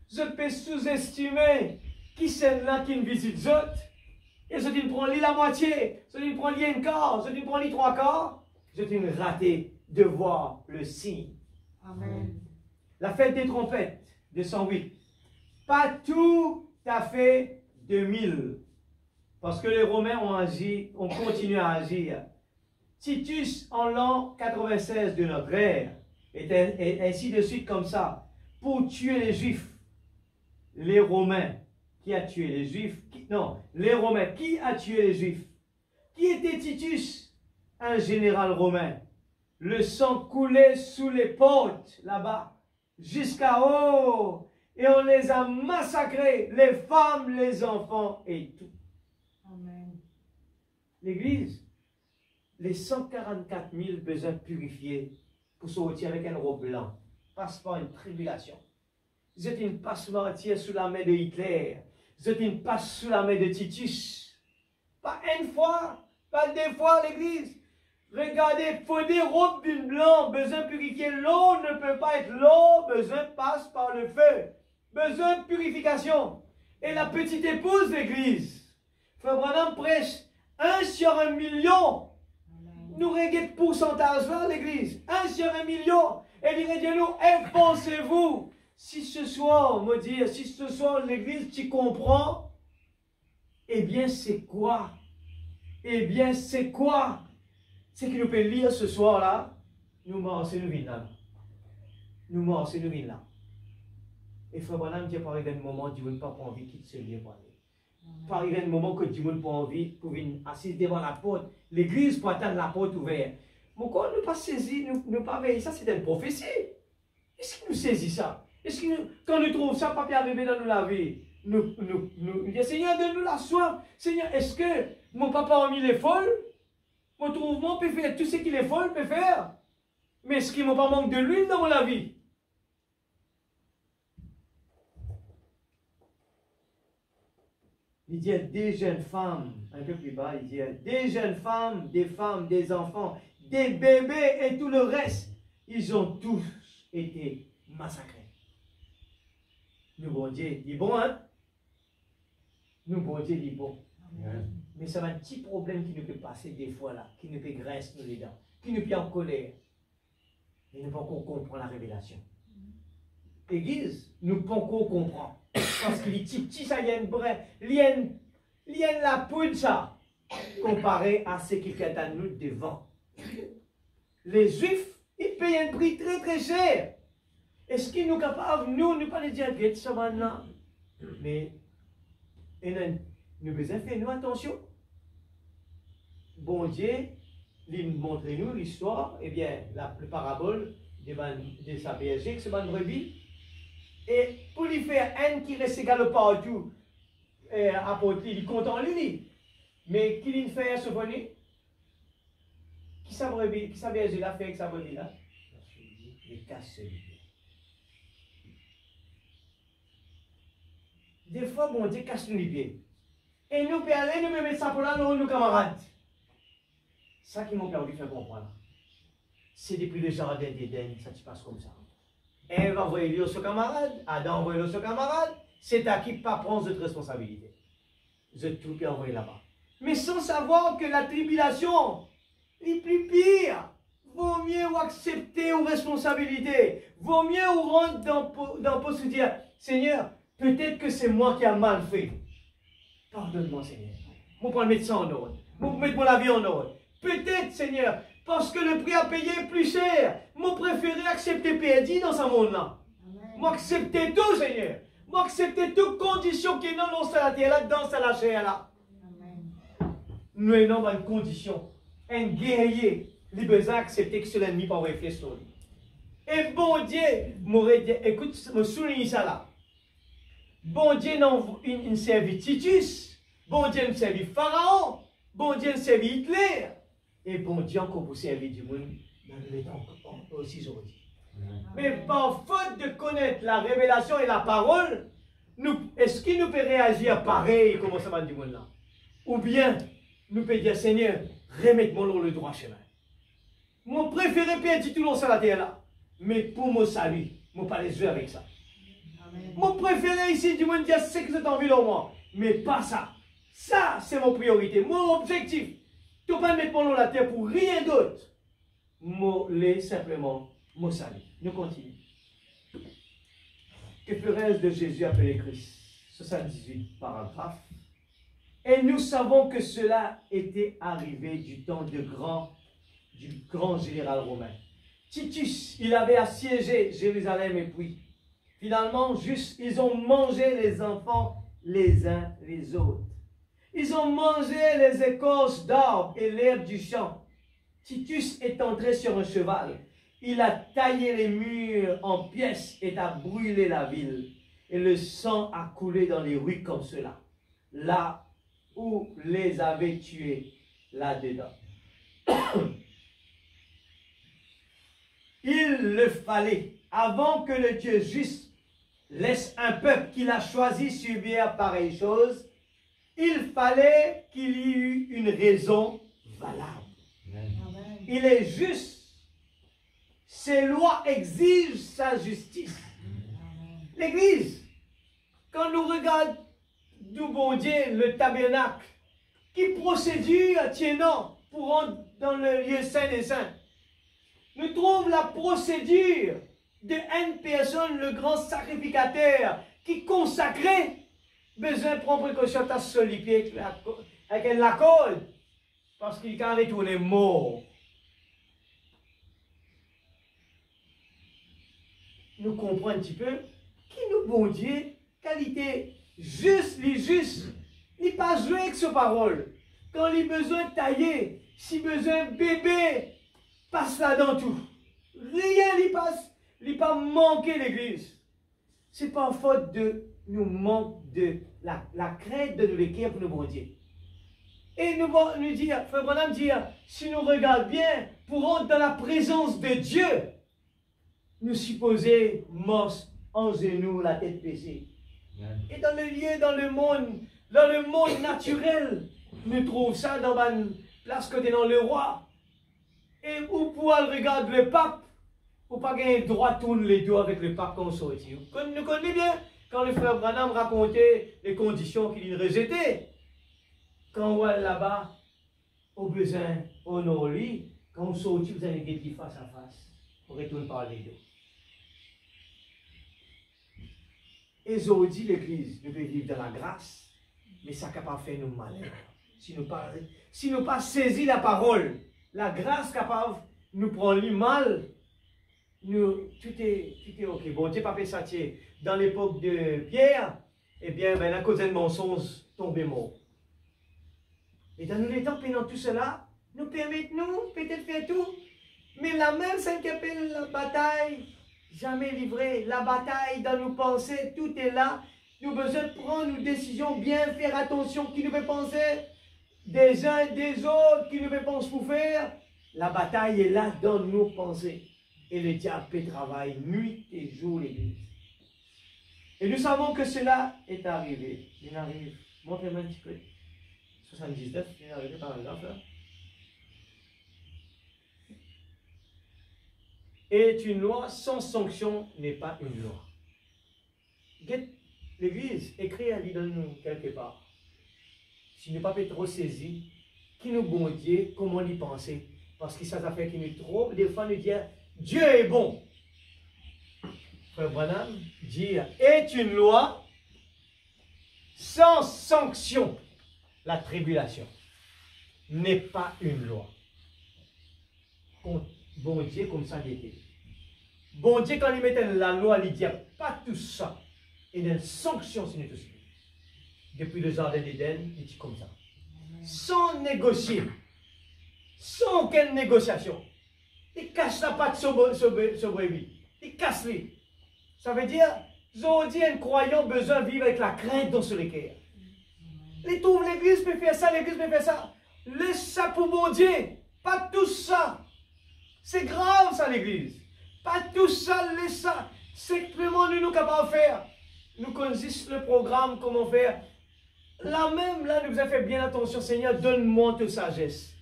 B: Je peux sous-estimer qui c'est là qui ne visite d'autres. Et je ne prends la moitié, je ne prends un quart, je ne prends les 3 quarts. Je ne raté de voir le signe. Amen. La fête des trompettes de 108. Pas tout à fait 2000. Parce que les Romains ont agi, ont continué à agir. Titus, en l'an 96 de notre ère, et ainsi de suite comme ça, pour tuer les Juifs. Les Romains, qui a tué les Juifs? Les Romains, qui a tué les Juifs? Qui était Titus? Un général romain. Le sang coulait sous les portes, là-bas, jusqu'à haut, et on les a massacrés, les femmes, les enfants et tout. Amen. L'Église, les 144 000 besoin purifiés pour sortir avec un robe blanc, passe par une tribulation. Vous êtes une passe entière sous la main de Hitler. Vous êtes une passe sous la main de Titus. Pas une fois, pas 2 fois l'Église. Regardez, il faut des robes d'une blanc, besoin de purifier. L'eau ne peut pas être l'eau, besoin passe par le feu. Besoin de purification. Et la petite épouse d'Église, Frère Branham prêche 1 sur 1 million. Nous regardons pourcentage là l'Église. 1 sur 1 million. Et il dit nous, efforcez-vous. Si ce soir, me dire, si ce soir l'Église, tu comprends, eh bien c'est quoi? Eh bien c'est quoi? C'est que nous pouvons lire ce soir-là, nous morts, nous vînes là. Nous morts, nous vînes là. Et Frère Branham dit, par exemple, un moment, Dieu n'a pas envie qu'il se lève pour aller. Par exemple, un moment que Dieu n'a pas envie pour venir assis devant la porte, l'église pour attendre la porte ouverte. Mais quand nous pas saisi, nous pas veillé, ça c'est une prophétie. Est-ce que nous saisissons ça? Est-ce que quand nous trouvons ça, pas arriver dans la vie, nous disons, Seigneur, donne-nous la soif. Seigneur, est-ce que mon papa a mis les folles? Mon trouvement peut faire tout ce qu'il est folle peut faire. Mais est-ce qu'il ne m'a pas manque de l'huile dans la vie? Il dit des jeunes femmes, un peu plus bas, il dit des jeunes femmes, des enfants, des bébés et tout le reste, ils ont tous été massacrés. Le bon Dieu dit bon, hein? nous, bon Dieu, dit bon.
A: Amen.
B: Mais ça va un petit problème qui nous peut passer des fois là, qui nous peut graisser nous les dents, qui nous peut en colère. Et nous ne pouvons pas comprendre la révélation. Église, nous ne pouvons pas comprendre. Parce que les petits, ça y a une vraie, il y a la poudre ça, comparé à ce qui fait à nous devant. Les Juifs, ils payent un prix très très cher. Est-ce qu'ils sont capables, nous, ne pas les dire, que ça maintenant. Mais, nous devons faire nous attention. Bon Dieu, il montre nous l'histoire, eh bien, la parabole de sa berger, que c'est une brebis. Et pour lui faire un qui reste égal partout, apporte, il est content lui. Mais qui lui fait ce bonnet? Qui sa brebis, qui sa berger l'a fait avec sa brebis là? Il casse celui. Des fois, bon Dieu casse nous les pieds. Et nous peut aller, nous mettre ça pour là, nos camarades. Ça qui m'ont permis de faire comprendre. C'est depuis le jardin d'Éden, ça se passe comme ça. Ève va envoyer son camarade, Adam envoie son camarade, c'est à qui pas prendre cette responsabilité. Je tout qui envoyé là-bas. Mais sans savoir que la tribulation est plus pire. Vaut mieux accepter aux responsabilités. Vaut mieux ou rentrer dans poste et dire, Seigneur, peut-être que c'est moi qui ai mal fait. Pardonne-moi, Seigneur. Je prends le médecin en ordre. Je mettre mon avis en ordre. Peut-être, Seigneur, parce que le prix à payer est plus cher. Moi, préféré accepter perdu dans ce monde-là. Moi, accepter tout, Seigneur. Moi, accepter toute condition qui est dans la terre là, dans la chair là. Nous avons une condition. Un guerrier, il a besoin d'accepter que c'est l'ennemi par réflexion. Et bon Dieu, m'aurait dit, écoute, me souligne ça là. Bon Dieu, il servi Titus. Bon Dieu, il servi Pharaon. Bon Dieu, il servi Hitler. Et bon Dieu, encore vous servir du monde dans le temps aussi aujourd'hui. Mais par faute de connaître la révélation et la parole, est-ce qu'il nous peut réagir pareil comme ça va du monde là? Ou bien, nous peut dire, Seigneur, remette-moi dans le droit chemin. Mon préféré peut être tout dans la terre là. Mais pour mon salut, je ne pas les jouer avec ça. Amen. Mon préféré ici du monde dire, c'est que c'est envie dans moi. Mais pas ça. Ça, c'est mon priorité, mon objectif. Tu ne peux pas mettre mon nom la terre pour rien d'autre. Moi, simplement, mon salut. Nous continuons. Que ferais-je de Jésus appelé Christ? 78 paragraphes. Et nous savons que cela était arrivé du temps du grand général romain. Titus, il avait assiégé Jérusalem et puis, finalement, ils ont mangé les enfants les uns les autres. Ils ont mangé les écorces d'arbres et l'herbe du champ. Titus est entré sur un cheval. Il a taillé les murs en pièces et a brûlé la ville. Et le sang a coulé dans les rues comme cela. Là où les avait tués, là-dedans. Il le fallait, avant que le Dieu juste laisse un peuple qu'il a choisi subir pareille chose, il fallait qu'il y eût une raison valable. Amen. Il est juste. Ses lois exigent sa justice. L'Église, quand nous regardons du bon Dieu, le tabernacle, qui procédure tiennant pour rentrer dans le lieu saint des saints, nous trouvons la procédure de une personne, le grand sacrificateur, qui consacrait, besoin de prendre précaution à solipier avec la corde, parce qu'il quand retourné mort. Nous comprenons un petit peu qui nous bon Dieu, qualité juste, il pas jouer avec sa parole. Quand il a besoin de tailler, si besoin de bébé, passe là dans tout. Rien il passe, il pas manquer l'église. C'est pas faute de nous manque de la crainte de nous l'équerre pour nous bon Dieu. Et nous dire, frère Branham dire, si nous regardons bien, pour rentrer dans la présence de Dieu, nous supposer morts en genoux, la tête baissée. Et dans le lieu, dans le monde naturel, nous trouvons ça dans une place côté dans le roi. Et où pouvoir regarder le pape, ou pas gagner le droit de tourner les doigts avec le pape quand on sortit. Nous connaissons bien, Quand le frère Branham racontait les conditions qu'il rejetait, quand on va là-bas, au besoin, au non-lit, quand on sort, vous avez des face à face, on retourne par les deux. Et aujourd'hui, l'Église, nous peut vivre dans la grâce, mais ça ne peut pas faire nous malheur. Si nous pas saisi la parole, la grâce capable nous prendre le mal, tout est ok. Bon, Dieu pas fait ça. Dans l'époque de Pierre, eh bien, la cause d'un mensonge tombé mort. Et dans les temps, pendant tout cela, nous permettons peut-être faire tout, mais la même scène qui appelle la bataille, jamais livrée. La bataille dans nos pensées, tout est là. Nous avons besoin de prendre nos décisions, bien faire attention qui nous fait penser, des uns et des autres qui nous fait penser pour faire. La bataille est là dans nos pensées. Et le diable travaille nuit et jour l'Église. Et nous savons que cela est arrivé. Il arrive. Montrez-moi un petit peu. 79, il est arrivé par exemple. Et une loi sans sanction n'est pas une loi. L'Église écrit à lui dans nous quelque part. Si nous ne pas trop saisi, qui nous bon Dieu, comment y penser? Parce que ça fait qu'il nous trouve, des fois nous dire Dieu est bon. Frère Branham dit est une loi sans sanction. La tribulation n'est pas une loi. Bon Dieu comme ça il était. Bon Dieu quand il mettait la loi, il dit pas tout ça. Il y a une sanction sur nous tous. Depuis le jardin d'Éden, il dit comme ça. Sans négocier. Sans aucune négociation. Il casse la patte sur lui. Il casse lui. Ça veut dire, aujourd'hui, un croyant a besoin de vivre avec la crainte dans ce cœur. Les trouve l'église peut faire ça, l'église peut faire ça. Laisse ça pour bon Dieu. Pas tout ça. C'est grave ça l'église. Pas tout ça, laisse ça. C'est vraiment nous capables de faire. Nous connaissons le programme, comment faire. Là même, là, nous avons fait bien attention, Seigneur, donne-moi ta sagesse.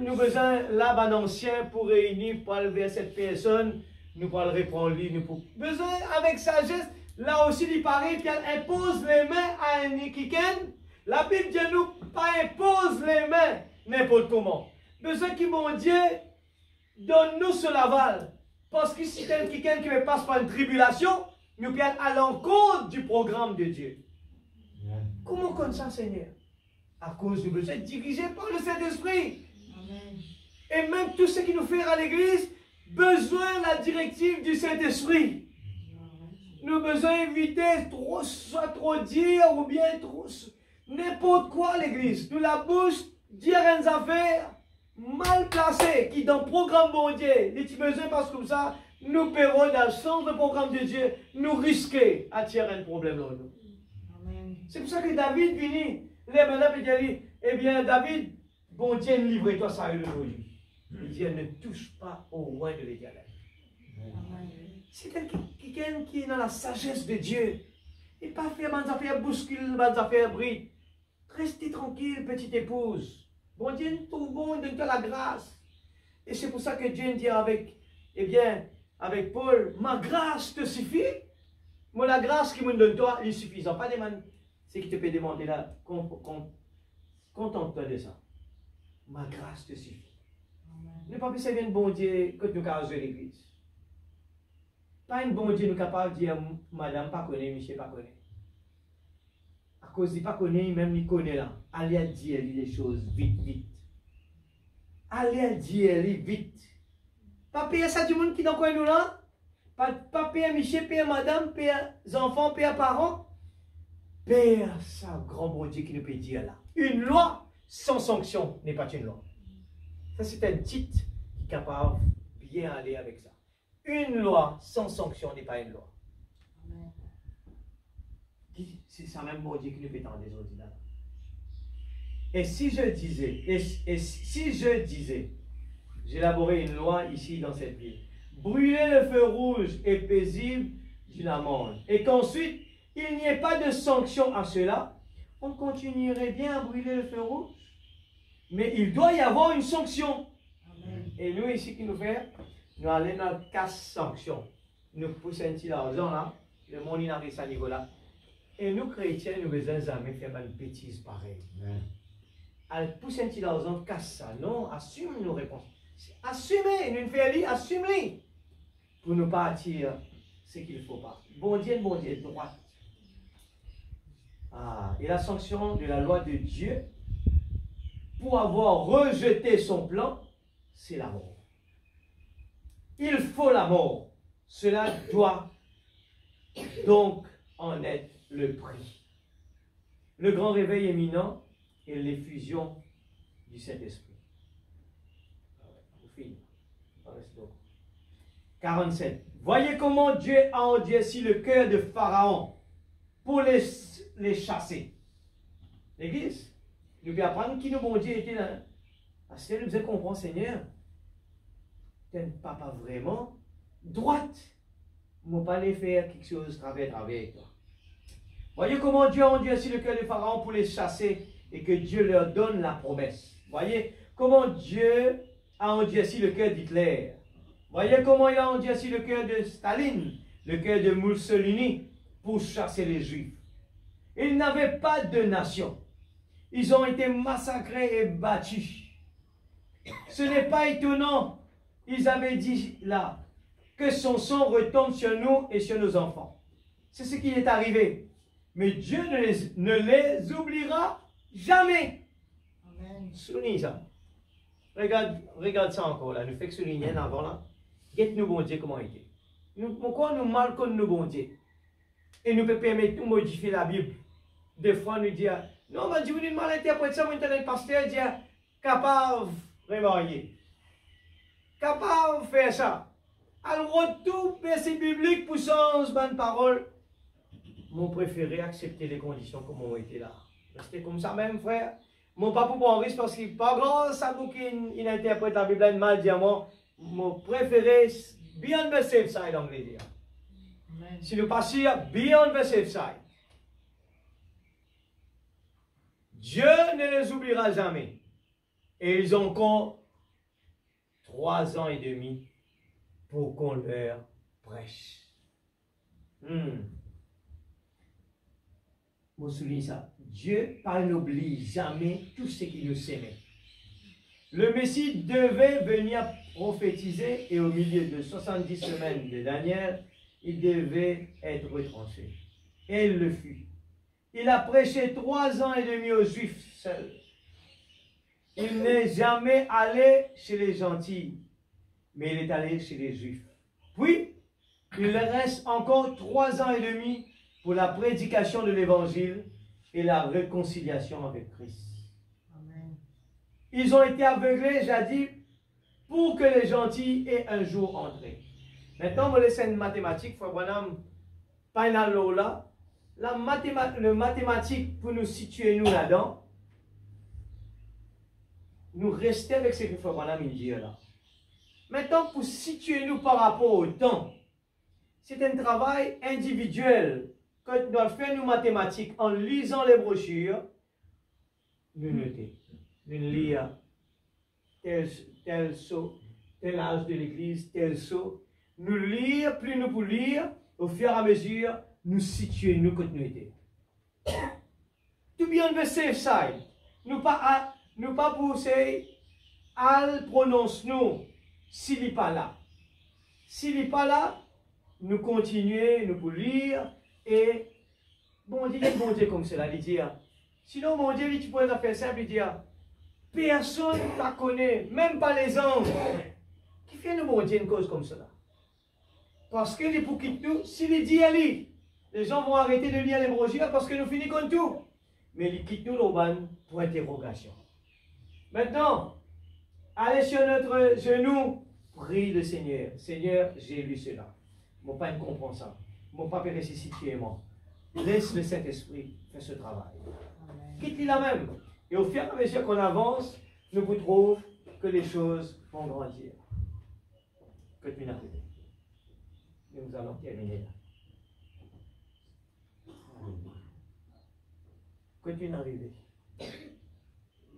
B: Nous avons besoin, là, un ancien pour réunir, pour lever cette personne, nous pour le reprendre lui, nous pour besoin avec sagesse. Là aussi, il paraît qu'il impose les mains à un Nikiken. La Bible dit nous, pas impose les mains n'importe comment. Besoin que mon Dieu donne-nous ce laval. Parce que si c'est quelqu'un qui passe par une tribulation, nous pouvons à l'encontre du programme de Dieu. Comment comme ça, Seigneur? À cause du besoin dirigé par le Saint-Esprit. Et même tout ce qui nous fait à l'église, besoin de la directive du Saint-Esprit. Nous avons besoin d'éviter soit trop dire ou bien trop n'importe quoi l'église. Nous la bouche, dire une affaire mal placée qui dans le programme bon Dieu, les petits besoins parce que comme ça, nous paierons dans le sens du programme de Dieu, nous risquer d'attirer un problème là. C'est pour ça que David finit, les maintenant dit, eh bien David, bon Dieu, livre-toi ça aujourd'hui. Il dit, ne touche pas au roi de l'Éternel. C'est quelqu'un qui est dans la sagesse de Dieu. Et pas faire des affaires bouscules, des affaires brides. Restez tranquille, petite épouse. Bon Dieu nous trouve bon, donne-toi la grâce. Et c'est pour ça que Dieu dit avec, eh bien, avec Paul, ma grâce te suffit. Moi, la grâce qui me donne toi, il est suffisant. Pas demander, c'est qui te peut demander là, contente-toi de ça. Ma grâce te suffit. Ne pas penser bien bon Dieu que nous avons l'église. Pas un bon Dieu nous capable de dire, madame, pas connaît, monsieur, pas connaît. À cause de pas connaît, même il connaît là. Allez dire les choses vite, vite. Allez dire vite. Pas payer ça du monde qui dans quoi nous là. Pas payer monsieur, payer madame, payer enfants, payer parents. Payer ça, grand bon Dieu qui nous peut dire là. Une loi sans sanction n'est pas une loi. Ça, c'est un titre qui est capable de bien aller avec ça. Une loi sans sanction n'est pas une loi. C'est ça même bon Dieu qui nous fait dans les ordinateurs. Et si je disais, j'élaborais une loi ici dans cette ville, brûler le feu rouge est paisible d'une amende, et qu'ensuite il n'y ait pas de sanction à cela, on continuerait bien à brûler le feu rouge. Mais il doit y avoir une sanction. Amen. Et nous, ici, qui nous fait, nous allons dans la casse sanction. Nous poussons un petit l'argent là, Le monde, il arrive à ce niveau-là. Et nous, chrétiens, nous besoin jamais faire une bêtise pareille. Elle pousse un petit l'argent, casse ça. Non, assume nos réponses. Assumez, nous faisons, assumez. Pour ne pas attirer ce qu'il ne faut pas. Bon Dieu, droite. Ah, et la sanction de la loi de Dieu, pour avoir rejeté son plan, c'est la mort. Il faut la mort. Cela doit donc en être le prix. Le grand réveil imminent et l'effusion du Saint-Esprit. 47. Voyez comment Dieu a endurci le cœur de Pharaon pour les chasser. L'Église, nous devons apprendre qui nous bon Dieu était là. Parce que nous devons comprendre, Seigneur, tu n'es pas vraiment droite. Je ne pas aller faire quelque chose travers avec toi. Voyez comment Dieu a endurci le cœur de Pharaon pour les chasser et que Dieu leur donne la promesse. Voyez comment Dieu a endurci le cœur d'Hitler. Voyez comment il a endurci le cœur de Staline, le cœur de Mussolini pour chasser les Juifs. Ils n'avaient pas de nation. Ils ont été massacrés et battus. Ce n'est pas étonnant. Ils avaient dit là que son sang retombe sur nous et sur nos enfants. C'est ce qui est arrivé. Mais Dieu ne les oubliera jamais. Amen. Souligne ça. Regarde ça encore là. Nous fait que souligner avant là. Guette-nous bon Dieu comment il était. Pourquoi nous mal comme nous bon Dieu? Et nous pouvons permettre de modifier la Bible. Des fois nous dire, non, mais Dieu nous mal interprété ça, maintenant le pasteur dit, capable de remarier. Capable de faire ça. Alors, tout verset biblique pour sens, bonne parole. Mon préféré accepter les conditions comme on était là. Restez comme ça même, frère. Mon papa pour en risque parce qu'il n'est pas grand, ça vous qui interprète la Bible mal dire moi. Mon préféré, beyond the safe side, anglais dire. Si nous passons beyond the safe side. Dieu ne les oubliera jamais. Et ils ont encore 3 ans et demi pour qu'on leur prêche. Moi, souligne ça. Dieu n'oublie jamais tout ce qu'il nous aimait. Le Messie devait venir prophétiser et au milieu de 70 semaines de Daniel, il devait être retranché. Et il le fut. Il a prêché 3 ans et demi aux Juifs seuls. Il n'est jamais allé chez les gentils, mais il est allé chez les Juifs. Puis, il reste encore 3 ans et demi pour la prédication de l'Évangile et la réconciliation avec Christ. Amen. Ils ont été aveuglés, jadis, pour que les gentils aient un jour entré. Maintenant, on laisse une mathématique, faut voir pas là. Le mathématique pour nous situer nous là-dedans. Nous rester avec ce que faut voir dit là. Maintenant, pour situer nous par rapport au temps, c'est un travail individuel. Quand nous devons faire nos mathématiques en lisant les brochures, nous noter, nous lire tel saut, tel âge de l'église, tel saut. Nous lire, plus nous pour lire, au fur et à mesure, nous situer nous quand nous étions. To be on the safe side. Nous pas pousser à prononcer nous s'il n'est pas là. S'il n'est pas là, nous continuer, nous pour lire et bon Dieu comme cela, il dit. Sinon, mon Dieu, tu pourrais faire simple, il dit, personne ne la connaît, même pas les anges. Qui fait nous, mon Dieu, une cause comme cela? Parce que les pour quitter nous, s'il est dit, les gens vont arrêter de lire les brochures parce que nous finissons tout. Mais ils quittent nous l'urban pour interrogation. Maintenant, allez sur notre genou, prie le Seigneur. Seigneur, j'ai lu cela. Mon Père comprend ça. Mon Père est ressuscité moi. Laisse le Saint-Esprit faire ce travail. Quitte-le la même. Et au fur et à mesure qu'on avance, nous vous trouvons que les choses vont grandir. Que tu n'as pas. Et nous allons terminer là. Que tu n'as pas.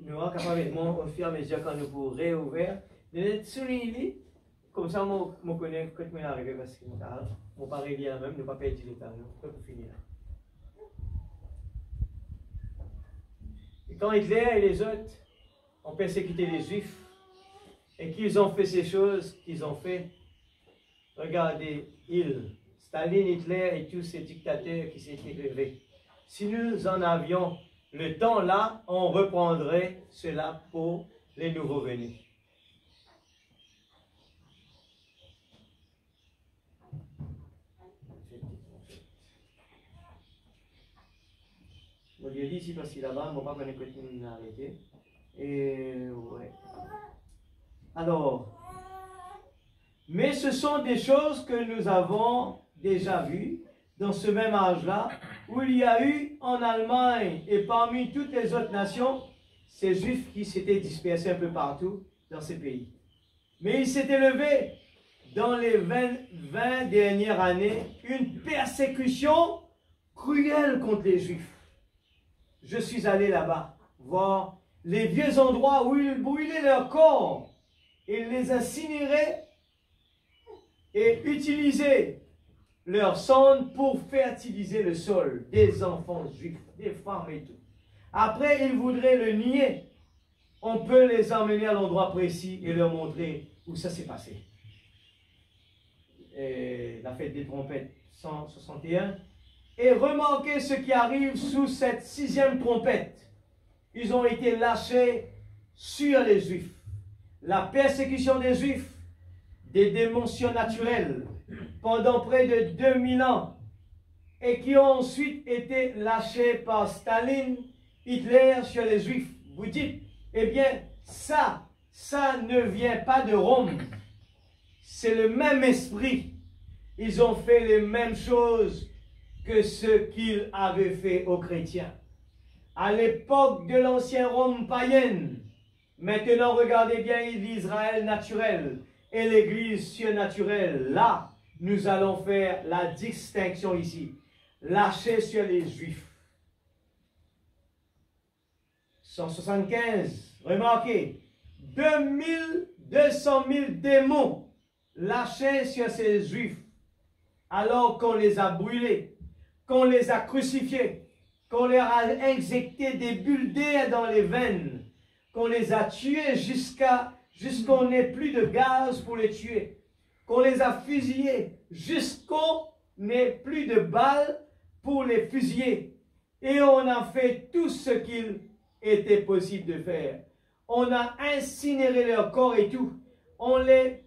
B: Nous sommes capables, au fur et à mesure quand nous pourrons réouvrir, de souligner comme ça, je connais quand je suis arrivé parce que mon père est bien même, ne pas perdre le temps, pour finir. Et quand Hitler et les autres ont persécuté les Juifs et qu'ils ont fait ces choses qu'ils ont fait, regardez, Staline, Hitler et tous ces dictateurs qui s'étaient levés. Si nous en avions le temps là, on reprendrait cela pour les nouveaux venus. Je lui ai dit ici parce qu'il est là-bas, mon papa ne continue à arrêter. Et ouais. Alors, mais ce sont des choses que nous avons déjà vues dans ce même âge-là, où il y a eu en Allemagne et parmi toutes les autres nations, ces Juifs qui s'étaient dispersés un peu partout dans ces pays. Mais il s'était levé dans les 20 dernières années une persécution cruelle contre les Juifs. Je suis allé là-bas voir les vieux endroits où ils brûlaient leurs corps et les incinéraient et utilisaient leur sonde pour fertiliser le sol des enfants juifs, des femmes et tout. Après, ils voudraient le nier. On peut les emmener à l'endroit précis et leur montrer où ça s'est passé. Et la fête des trompettes 161. Et remarquez ce qui arrive sous cette 6e trompette. Ils ont été lâchés sur les Juifs. La persécution des Juifs, des démons surnaturels, pendant près de 2000 ans, et qui ont ensuite été lâchés par Staline, Hitler sur les Juifs. Vous dites, eh bien, ça ne vient pas de Rome. C'est le même esprit. Ils ont fait les mêmes choses que ce qu'ils avaient fait aux chrétiens. À l'époque de l'ancien Rome païenne, maintenant regardez bien l'Israël naturel et l'Église surnaturelle. Là, nous allons faire la distinction ici. Lâcher sur les Juifs. 175, remarquez, 200 000 démons lâchés sur ces Juifs, alors qu'on les a brûlés, qu'on les a crucifiés, qu'on leur a injecté des bulles d'air dans les veines, qu'on les a tués jusqu'on n'ait plus de gaz pour les tuer, qu'on les a fusillés jusqu'on n'ait plus de balles pour les fusiller. Et on a fait tout ce qu'il était possible de faire. On a incinéré leur corps et tout. On les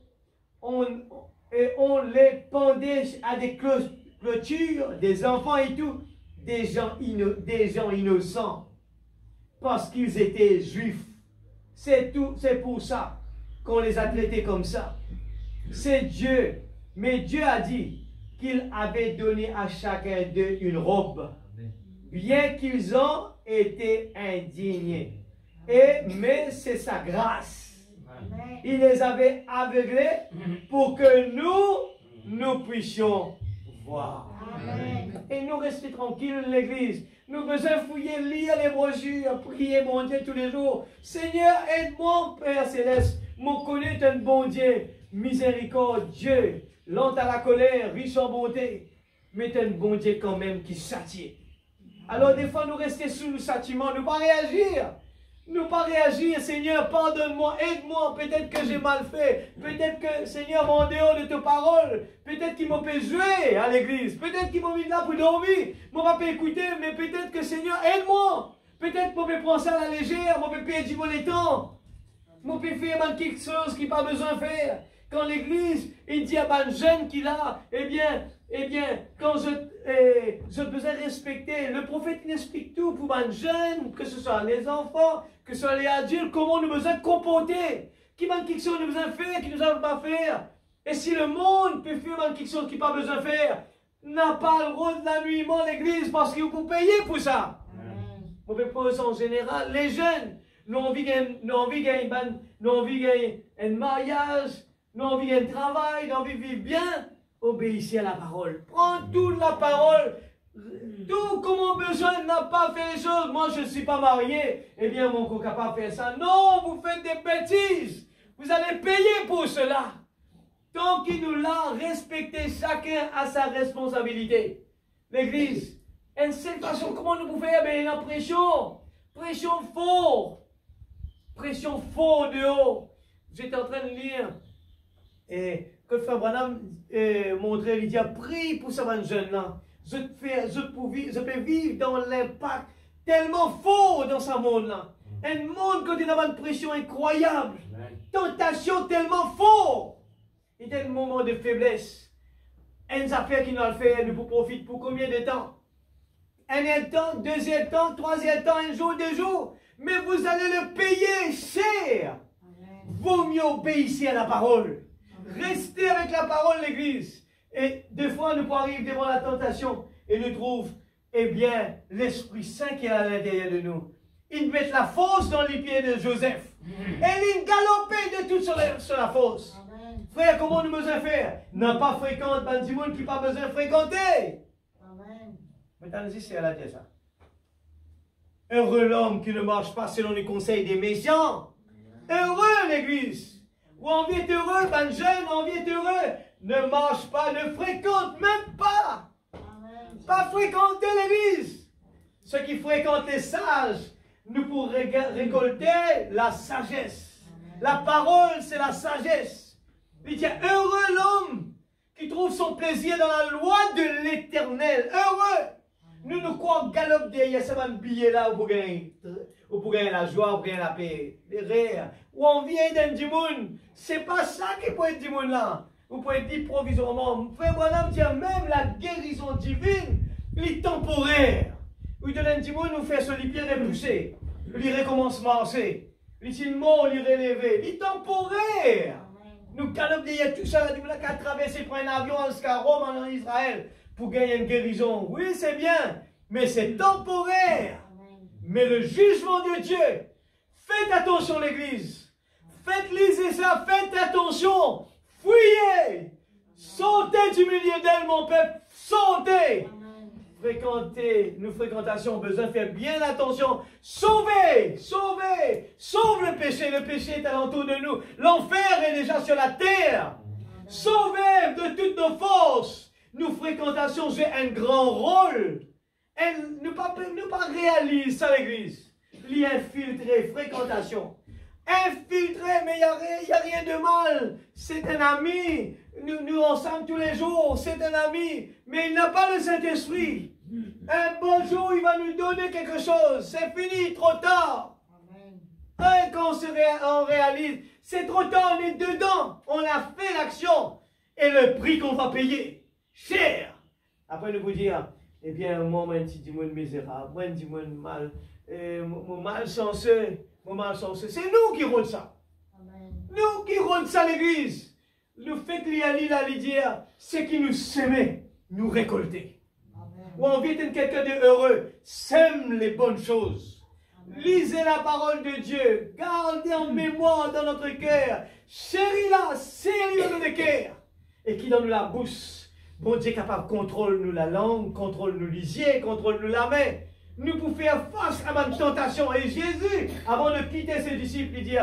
B: pendait à des clôtures, des enfants et tout, des gens innocents, parce qu'ils étaient juifs. C'est tout, c'est pour ça qu'on les a traités comme ça. C'est Dieu. Mais Dieu a dit qu'il avait donné à chacun d'eux une robe, bien qu'ils ont été indignés. Mais c'est sa grâce. Il les avait aveuglés pour que nous puissions voir. Amen. Et nous restons tranquilles l'Église. Nous besoin fouiller, lire les brochures, prier mon Dieu tous les jours. Seigneur, aide-moi, Père Céleste. Mon connaît un bon Dieu, miséricorde, Dieu, lent à la colère, riche en bonté, mais un bon Dieu quand même qui châtie. Alors des fois nous restons sous le châtiment, nous pas réagir. Nous pas réagir, Seigneur, pardonne-moi, aide-moi, peut-être que j'ai mal fait, peut-être que, Seigneur, mon dehors de tes paroles, peut-être qu'il m'a fait jouer à l'église, peut-être qu'il m'a mis là pour dormir, moi pas écouter, mais peut-être que, Seigneur, aide-moi, peut-être que je prends ça à la légère, moi je perdre le temps, moi je faire quelque chose qui pas besoin de faire. Quand l'église, il dit à un jeune qui l'a, eh bien, quand je besoin respecter, le prophète il explique tout pour un jeune, que ce soit les enfants, que ce soit les adultes, comment nous besoin de comporter, qui manque quelque chose nous besoin faire, qui nous a pas faire. Et si le monde peut faire quelque chose qui n'a pas besoin de faire, n'a pas le rôle d'annuiement l'église parce qu'il faut payer pour ça. On peut poser en général, les jeunes, nous envie gagner un mariage, nous envie gagner un travail, nous envie vivre bien. Obéissez à la parole. Prends toute la parole. Tout comme on besoin n'a pas fait les choses. Moi, je ne suis pas marié. Eh bien, mon capable de faire ça. Non, vous faites des bêtises. Vous allez payer pour cela. Tant qu'il nous l'a respecté, chacun a sa responsabilité. L'Église, une seule façon, comment nous pouvons faire? Ben, la pression. Pression fort. Pression fort dehors. J'étais en train de lire. Et que le frère Branham montrait, il dit, prie pour ce jeune là. Je peux vivre dans l'impact tellement fort dans ce monde-là. Un monde qui a une pression incroyable. Tentation tellement forte. Et des moments de faiblesse. Une affaire qui nous a fait, nous profite pour combien de temps? Un temps, deuxième temps, troisième temps, un jour, 2 jours. Mais vous allez le payer cher. Vaut mieux obéir à la parole. Restez avec la parole, l'Église. Et des fois, nous arrivons devant la tentation et nous trouvons, eh bien, l'Esprit Saint qui est à l'intérieur de nous. Il met la fosse dans les pieds de Joseph. Et il galopait de tout sur la fosse. Frère, comment nous besoin faire? N'a pas fréquente, ben du monde qui n'a pas besoin de fréquenter. Maintenant, c'est à la tête ça. Heureux l'homme qui ne marche pas selon les conseils des méchants. Heureux l'Église. Ou on vient heureux, ben jeune, on vient heureux. Ne marche pas, ne fréquente même pas. Pas fréquenter l'Église. Ceux qui fréquentent les sages, nous pourrons récolter la sagesse. La parole, c'est la sagesse. Il dit, heureux l'homme qui trouve son plaisir dans la loi de l'Éternel. Heureux. Nous nous croyons galop derrière ce billet là pour gagner la joie, pour gagner la paix, les rires. Ou on vient d'un monde. C'est pas ça qui peut être du monde là. Vous pouvez dire provisoirement. Frère Branham dit même la guérison divine, elle est temporaire. Oui, de l'indimoun nous fait sur les pieds repoussés. Il recommence à marcher. Il dit mort, il relevé. Il est temporaire. Nous galopons derrière tout ça, nous avons qu'à traverser, prendre un avion jusqu'à Rome, en Israël, pour gagner une guérison. Oui, c'est bien, mais c'est temporaire. Mais le jugement de Dieu, faites attention l'Église. Faites liser ça, faites attention. Fuyez. Sautez du milieu d'elle, mon peuple. Sautez. Fréquentez, nous fréquentations, besoin de faire bien attention. Sauvez, sauvez, sauve le péché est alentour de nous. L'enfer est déjà sur la terre. Sauvez de toutes nos forces. Nous fréquentations jouent un grand rôle. Ne pas réaliser ça l'Église. L'y infiltrer, fréquentation. Infiltrer, mais il n'y a rien de mal. C'est un ami. Nous ensemble tous les jours. C'est un ami. Mais il n'a pas le Saint-Esprit. Un bon jour, il va nous donner quelque chose. C'est fini, trop tard. Et quand on réalise, c'est trop tard, on est dedans. On a fait l'action. Et le prix qu'on va payer, cher. Après, nous vous dire, eh bien, moi, je suis du monde misérable. Moi, je suis du monde mal. Mon malchanceux. C'est nous qui rendons ça. Nous qui rendons ça l'Église. Le fait qu'il y a dire, c'est qui nous sème, nous récolter. Ou on vit quelqu'un de heureux, sème les bonnes choses. Lisez la parole de Dieu, gardez en mémoire dans notre cœur, chéris-la, sérieux dans le cœur, et qui donne la bouche. Bon Dieu capable, contrôle-nous la langue, contrôle-nous les yeux, contrôle-nous la main. Nous pouvons faire face à ma tentation. Et Jésus, avant de quitter ses disciples, il dit,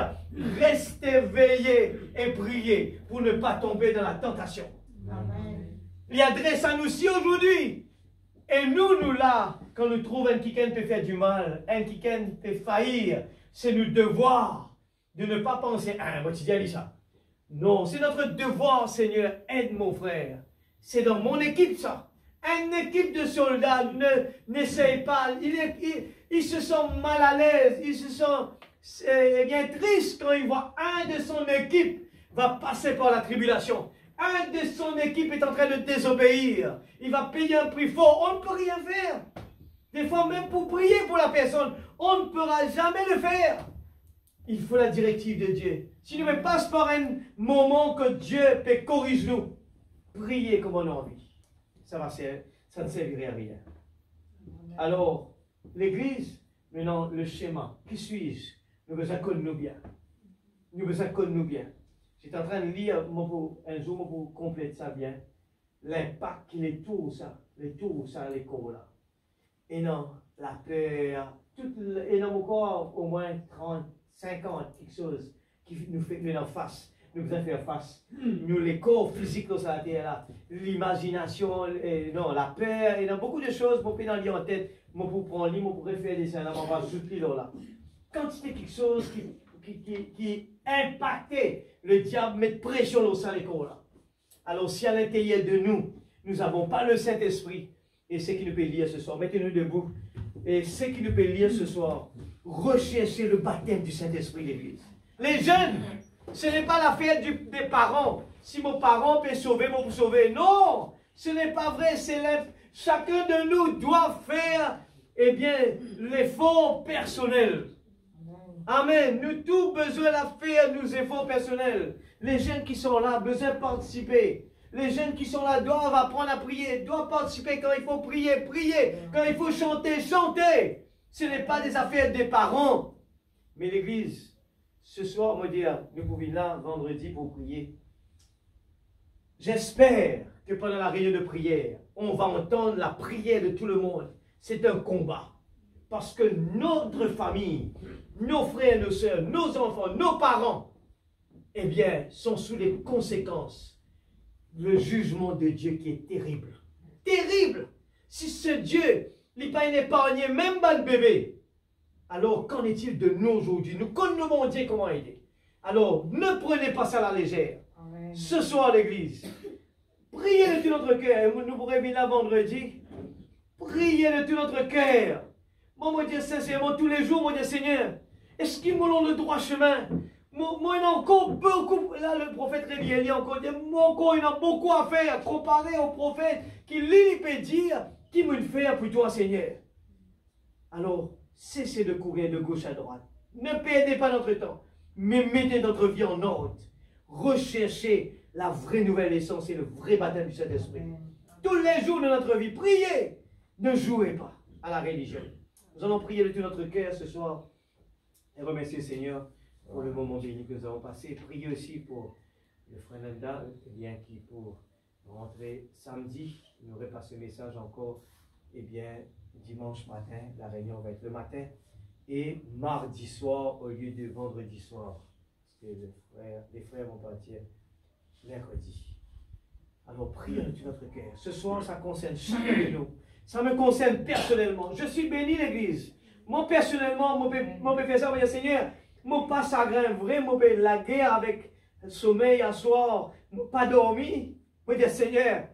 B: restez veillés et priez pour ne pas tomber dans la tentation. Amen. Il adresse à nous aussi aujourd'hui. Et nous là, quand nous trouvons un quelqu'un peut faire du mal, un quelqu'un peut faillir, c'est notre devoir de ne pas penser, ah, moi tu dis ça. Non, c'est notre devoir, Seigneur, aide mon frère. C'est dans mon équipe ça. Une équipe de soldats n'essaye pas, ils se sentent mal à l'aise, ils se sentent bien tristes quand ils voient un de son équipe va passer par la tribulation. Un de son équipe est en train de désobéir. Il va payer un prix fort. On ne peut rien faire. Des fois, même pour prier pour la personne, on ne pourra jamais le faire. Il faut la directive de Dieu. Si nous passe par un moment que Dieu peut corriger nous, priez comme on a envie. Ça ne servirait à rien. Alors, l'Église, maintenant, le schéma. Qui suis-je? Nous besoin de nous bien. Nous besoin de nous bien. J'étais en train de lire un jour pour compléter ça bien. L'impact qu'il est tout ça, l'écho là. Et non, la peur, et non encore au moins 30, 50, quelque chose qui nous fait en face. nous devons faire face. Nous, les corps physiques dans la terre, là, l'imagination, non, la peur, et dans beaucoup de choses, pour prendre en tête, moi pour prendre livre, pour faire des scènes, on va soutenir là. Quand c'était quelque chose qui impactait, le diable met pression sur les corps là. Alors si à l'intérieur de nous, nous n'avons pas le Saint-Esprit, et ce qui nous peut lire ce soir, mettez-nous debout, et ce qui nous peut lire ce soir, recherchez le baptême du Saint-Esprit l'Église. Les jeunes, ce n'est pas l'affaire des parents. Si mon parent peut sauver, moi vous sauver. Non, ce n'est pas vrai. Chacun de nous doit faire, eh bien, l'effort personnel. Amen. Nous tous besoin de faire nos efforts personnels. Les jeunes qui sont là, besoin de participer. Les jeunes qui sont là doivent apprendre à prier, doivent participer quand il faut prier, prier. Quand il faut chanter, chanter. Ce n'est pas des affaires des parents. Mais l'Église, ce soir, on va dire, nous pouvons là vendredi pour prier. J'espère que pendant la réunion de prière, on va entendre la prière de tout le monde. C'est un combat. Parce que notre famille, nos frères, nos soeurs, nos enfants, nos parents, eh bien, sont sous les conséquences. Le jugement de Dieu qui est terrible. Terrible! Si ce Dieu n'est pas épargné, même pas de bébé, alors qu'en est-il de nous aujourd'hui? Nous connaissons Dieu comment aider. Alors, ne prenez pas ça à la légère. Amen. Ce soir, l'Église, priez de tout notre cœur. Nous pourrons venir là vendredi. Priez de tout notre cœur. Moi, je dis sincèrement, tous les jours, moi, je dis Seigneur, est-ce qu'ils m'ont le droit chemin? Moi, il y a encore beaucoup. Là, le prophète Réveillé, il y a encore beaucoup à faire, comparé au prophète qui, lui, peut dire, qui me fait pour toi, Seigneur? Alors, cessez de courir de gauche à droite. Ne perdez pas notre temps, mais mettez notre vie en ordre. Recherchez la vraie nouvelle essence et le vrai baptême du Saint-Esprit. Tous les jours de notre vie, priez. Ne jouez pas à la religion. Nous allons prier de tout notre cœur ce soir et remercier le Seigneur pour le moment béni que nous avons passé. Priez aussi pour le frère Nanda, bien qui pour rentrer samedi, il nous repasse ce message encore. Eh bien, dimanche matin, la réunion va être le matin, et mardi soir au lieu de vendredi soir, parce que les frères vont partir mercredi. Alors, priez de tout notre cœur. Ce soir, ça concerne chacun de nous. Ça me concerne personnellement. Je suis béni, l'Église. Moi, personnellement, mon père, ça, mon Seigneur, mon pas chagrin vrai, mon père, la guerre avec le sommeil à soir, pas dormi. Moi, dire Seigneur,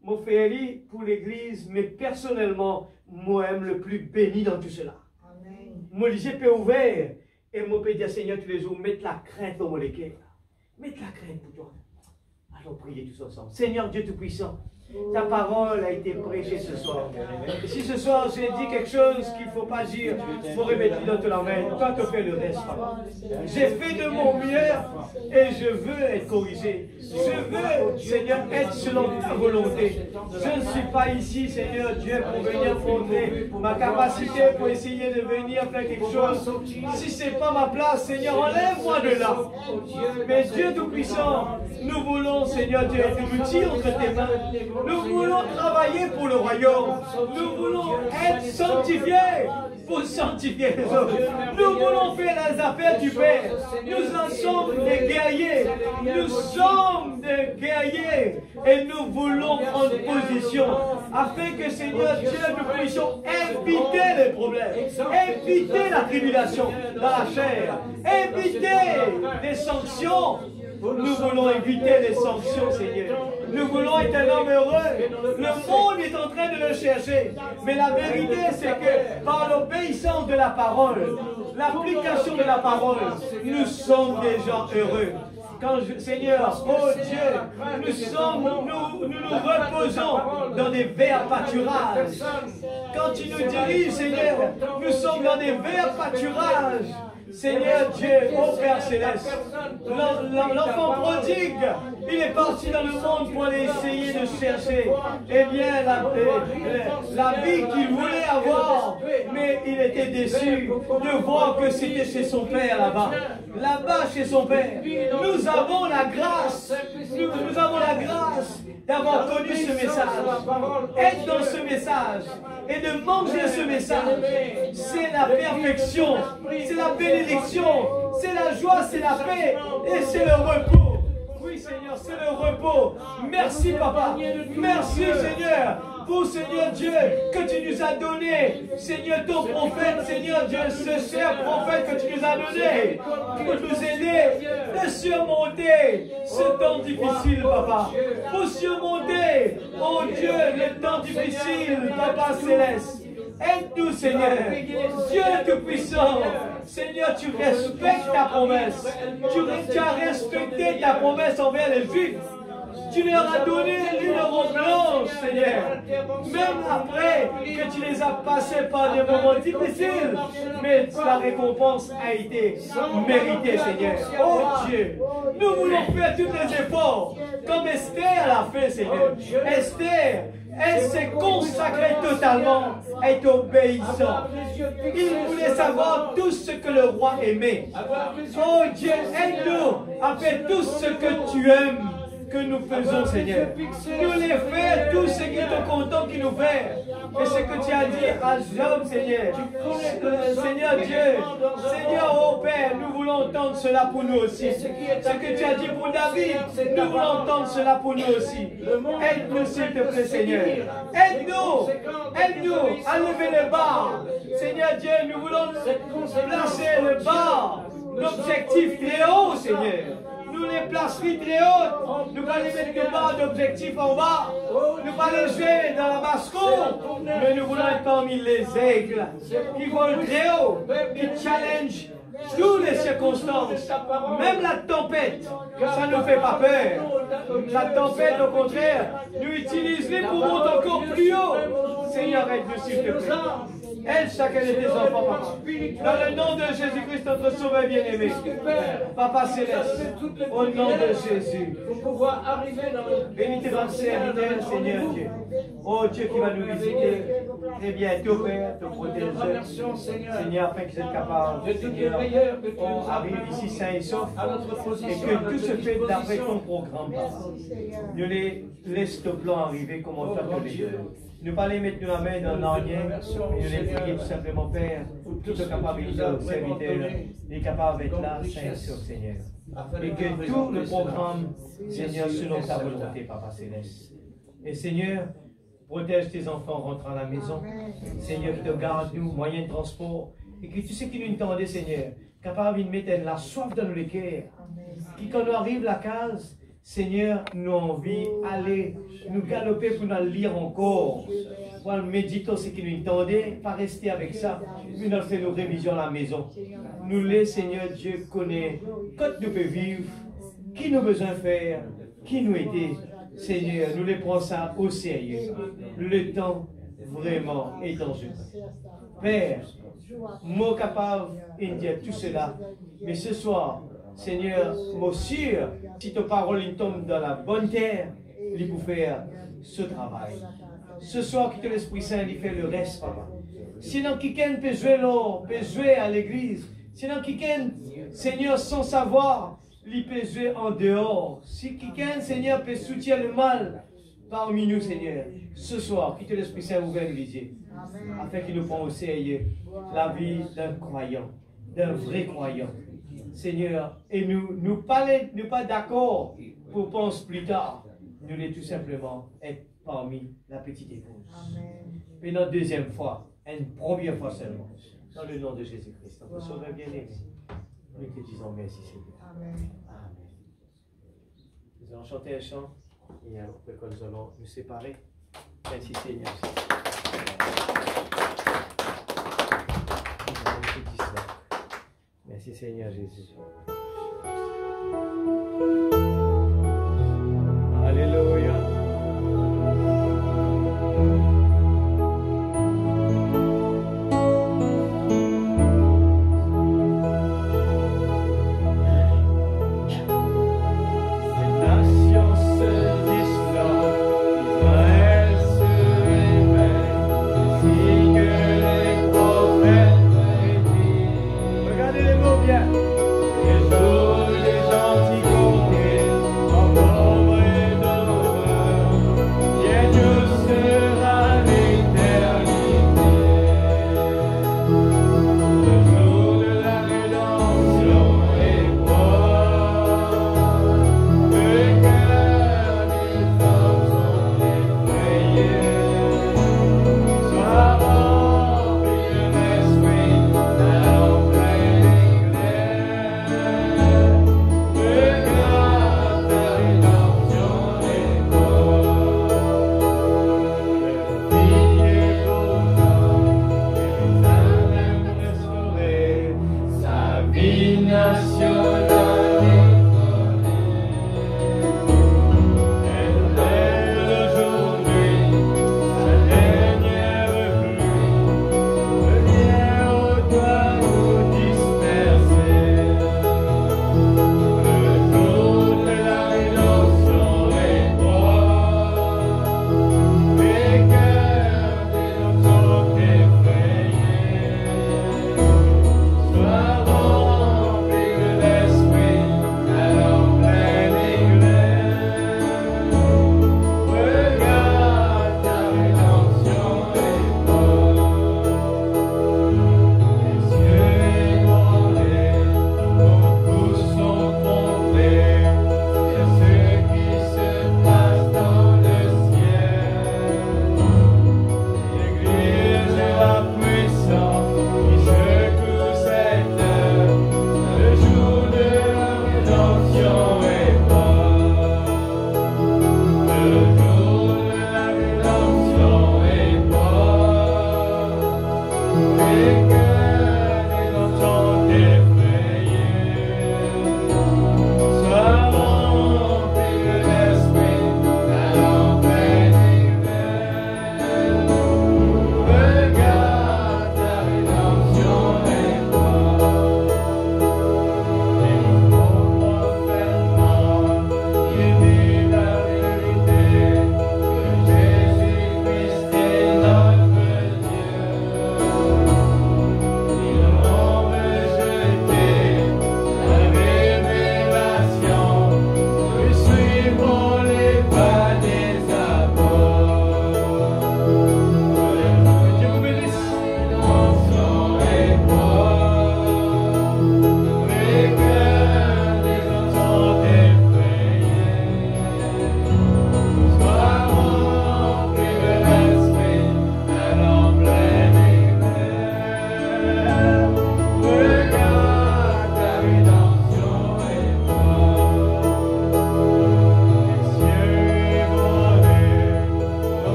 B: mon frère, pour l'Église, mais personnellement, moi, j'aime le plus béni dans tout cela. Amen. Mon lycée peut ouvert, et mon père dire Seigneur tous les jours, mette la crainte dans mon cœur. Mette la crainte pour toi. Allons prier tous ensemble. Seigneur Dieu Tout-Puissant, ta parole a été prêchée ce soir. Et si ce soir j'ai dit quelque chose qu'il ne faut pas dire, il faut remettre dans la main. Toi, tu fais le reste. J'ai fait de mon mieux et je veux être corrigé. Je veux, Seigneur, être selon ta volonté. Je ne suis pas ici, Seigneur Dieu, pour venir montrer ma capacité pour essayer de venir faire quelque chose. Si ce n'est pas ma place, Seigneur, enlève-moi de là. Mais Dieu Tout-Puissant, nous voulons, Seigneur Dieu, nous l'outil entre tes mains. Nous voulons travailler pour le royaume. Nous voulons être sanctifiés pour sanctifier les autres. Nous voulons faire les affaires du Père. Nous en sommes des guerriers. Nous sommes des guerriers. Et nous voulons prendre position afin que, Seigneur Dieu, nous puissions éviter les problèmes, éviter la tribulation dans la chair, éviter des sanctions. Nous voulons éviter les sanctions, Seigneur. Nous voulons être un homme heureux. Le monde est en train de le chercher. Mais la vérité, c'est que par l'obéissance de la parole, l'application de la parole, nous sommes des gens heureux. Quand Seigneur, oh Dieu, nous nous reposons dans des verts pâturages. Quand tu nous diriges, Seigneur, nous sommes dans des verts pâturages. Seigneur Dieu, ô Père Céleste, l'enfant prodigue, il est parti dans le monde pour aller essayer de chercher, eh bien, la vie qu'il voulait avoir, mais il était déçu de voir que c'était chez son Père là-bas. Là-bas, chez son Père, nous avons la grâce, nous avons la grâce d'avoir connu ce message, être dans ce message et de manger ce message. C'est la perfection, c'est la bénédiction, c'est la joie, c'est la paix et c'est le repos. Oui, Seigneur, c'est le repos. Merci, Papa. Merci, Seigneur, pour, Seigneur Dieu, que tu nous as donné. Seigneur, ton prophète, Seigneur Dieu, ce cher prophète que tu nous as donné pour nous aider à surmonter ce temps difficile, Papa. Pour surmonter, oh Dieu, le temps difficile, Papa Céleste. Aide-nous, Seigneur. Dieu Tout-Puissant. Seigneur, tu respectes ta promesse. Tu as respecté ta promesse envers les Juifs. Tu leur as donné une robe blanche, Seigneur. Même après que tu les as passés par des moments difficiles. Mais la récompense a été méritée, Seigneur. Oh Dieu, nous voulons faire tous les efforts comme Esther l'a fait, Seigneur. Esther, elle s'est consacrée totalement, elle est obéissante. Il voulait savoir tout ce que le roi aimait. Oh Dieu, aide-nous à faire tout ce que tu aimes que nous faisons, Seigneur. Nous les faire tout ce qui te content qui nous fait. Et ce que tu as dit à Job, Seigneur. Seigneur Dieu, Seigneur, oh Père, nous voulons entendre cela pour nous aussi. Ce que tu as dit pour David, nous voulons entendre cela pour nous aussi. Aide-nous, s'il te plaît, Seigneur. Aide-nous, aide-nous à lever les barres. Seigneur Dieu, nous voulons placer le bar, l'objectif très haut, Seigneur. Nous les placerons très hautes. Nous allons mettre des barres d'objectifs en bas. Nous allons jouer dans la basse-cour. Mais nous voulons être parmi les aigles qui volent très haut, qui challenge toutes les circonstances. Même la tempête, ça ne nous fait pas peur. La tempête, au contraire, nous utiliserons pour monter encore plus haut. Seigneur, aide-nous s'il te plaît. Aide chacun de tes enfants, Papa. Dans le nom de Jésus-Christ, notre Sauveur bien-aimé. Papa Céleste, au nom de Jésus. Bénis tes grands serviteurs, Seigneur Dieu. Oh Dieu qui va nous visiter très bientôt, Père, te protéger. Seigneur, afin qu'ils soient capables, Seigneur, on arrive ici sain et sauf. Et que tout se fait d'après ton programme, Papa. Nous les laisse ton plan arriver comme on t'a donné. Ne pas les mettre la main dans rien, mais nous les prier tout simplement, Père, tout ce capable de nos serviteurs, les capables d'être là, Saint sur Seigneur. Et que tout le programme, Seigneur, selon ta volonté, Papa Céleste. Et Seigneur, protège tes enfants rentrant à la maison. Seigneur, qui te garde, nous, moyens de transport. Et que tout ce qui nous entendait, Seigneur, capable de mettre la soif dans nos cœurs. Qui, quand nous arrive la case, Seigneur, nous avons envie d'aller nous galoper pour nous lire encore. Pour méditer ce qui nous entendait, pas rester avec ça. Nous avons fait nos révisions à la maison. Nous les, Seigneur Dieu, connaît quand nous pouvons vivre, qui nous besoin faire, qui nous était. Seigneur, nous les prenons ça au sérieux. Le temps vraiment est en jeu. Père, moi capable de dire tout cela, mais ce soir, Seigneur, moi sûr, si ta parole tombe dans la bonne terre, il peut faire ce travail. Ce soir, que l'Esprit Saint il fait le reste, Papa. Sinon, quelqu'un peut jouer là, peut jouer à l'église. Sinon, quelqu'un, Seigneur, sans savoir, il peut jouer en dehors. Si quelqu'un, Seigneur, peut soutenir le mal parmi nous, Seigneur, ce soir, que l'Esprit Saint ouvre les yeux, afin qu'il nous prenne au sérieux la vie d'un croyant, d'un vrai croyant. Seigneur, et nous pas d'accord pour penser plus tard. Nous voulons tout simplement être parmi la petite épouse. Et notre deuxième fois, une première fois seulement, dans le nom de Jésus-Christ. Notre Sauveur bien-aimé, nous te disons merci, Seigneur. Amen. Amen. Nous allons chanter un chant et après que nous allons nous séparer. Merci, Seigneur. Merci Seigneur Jésus.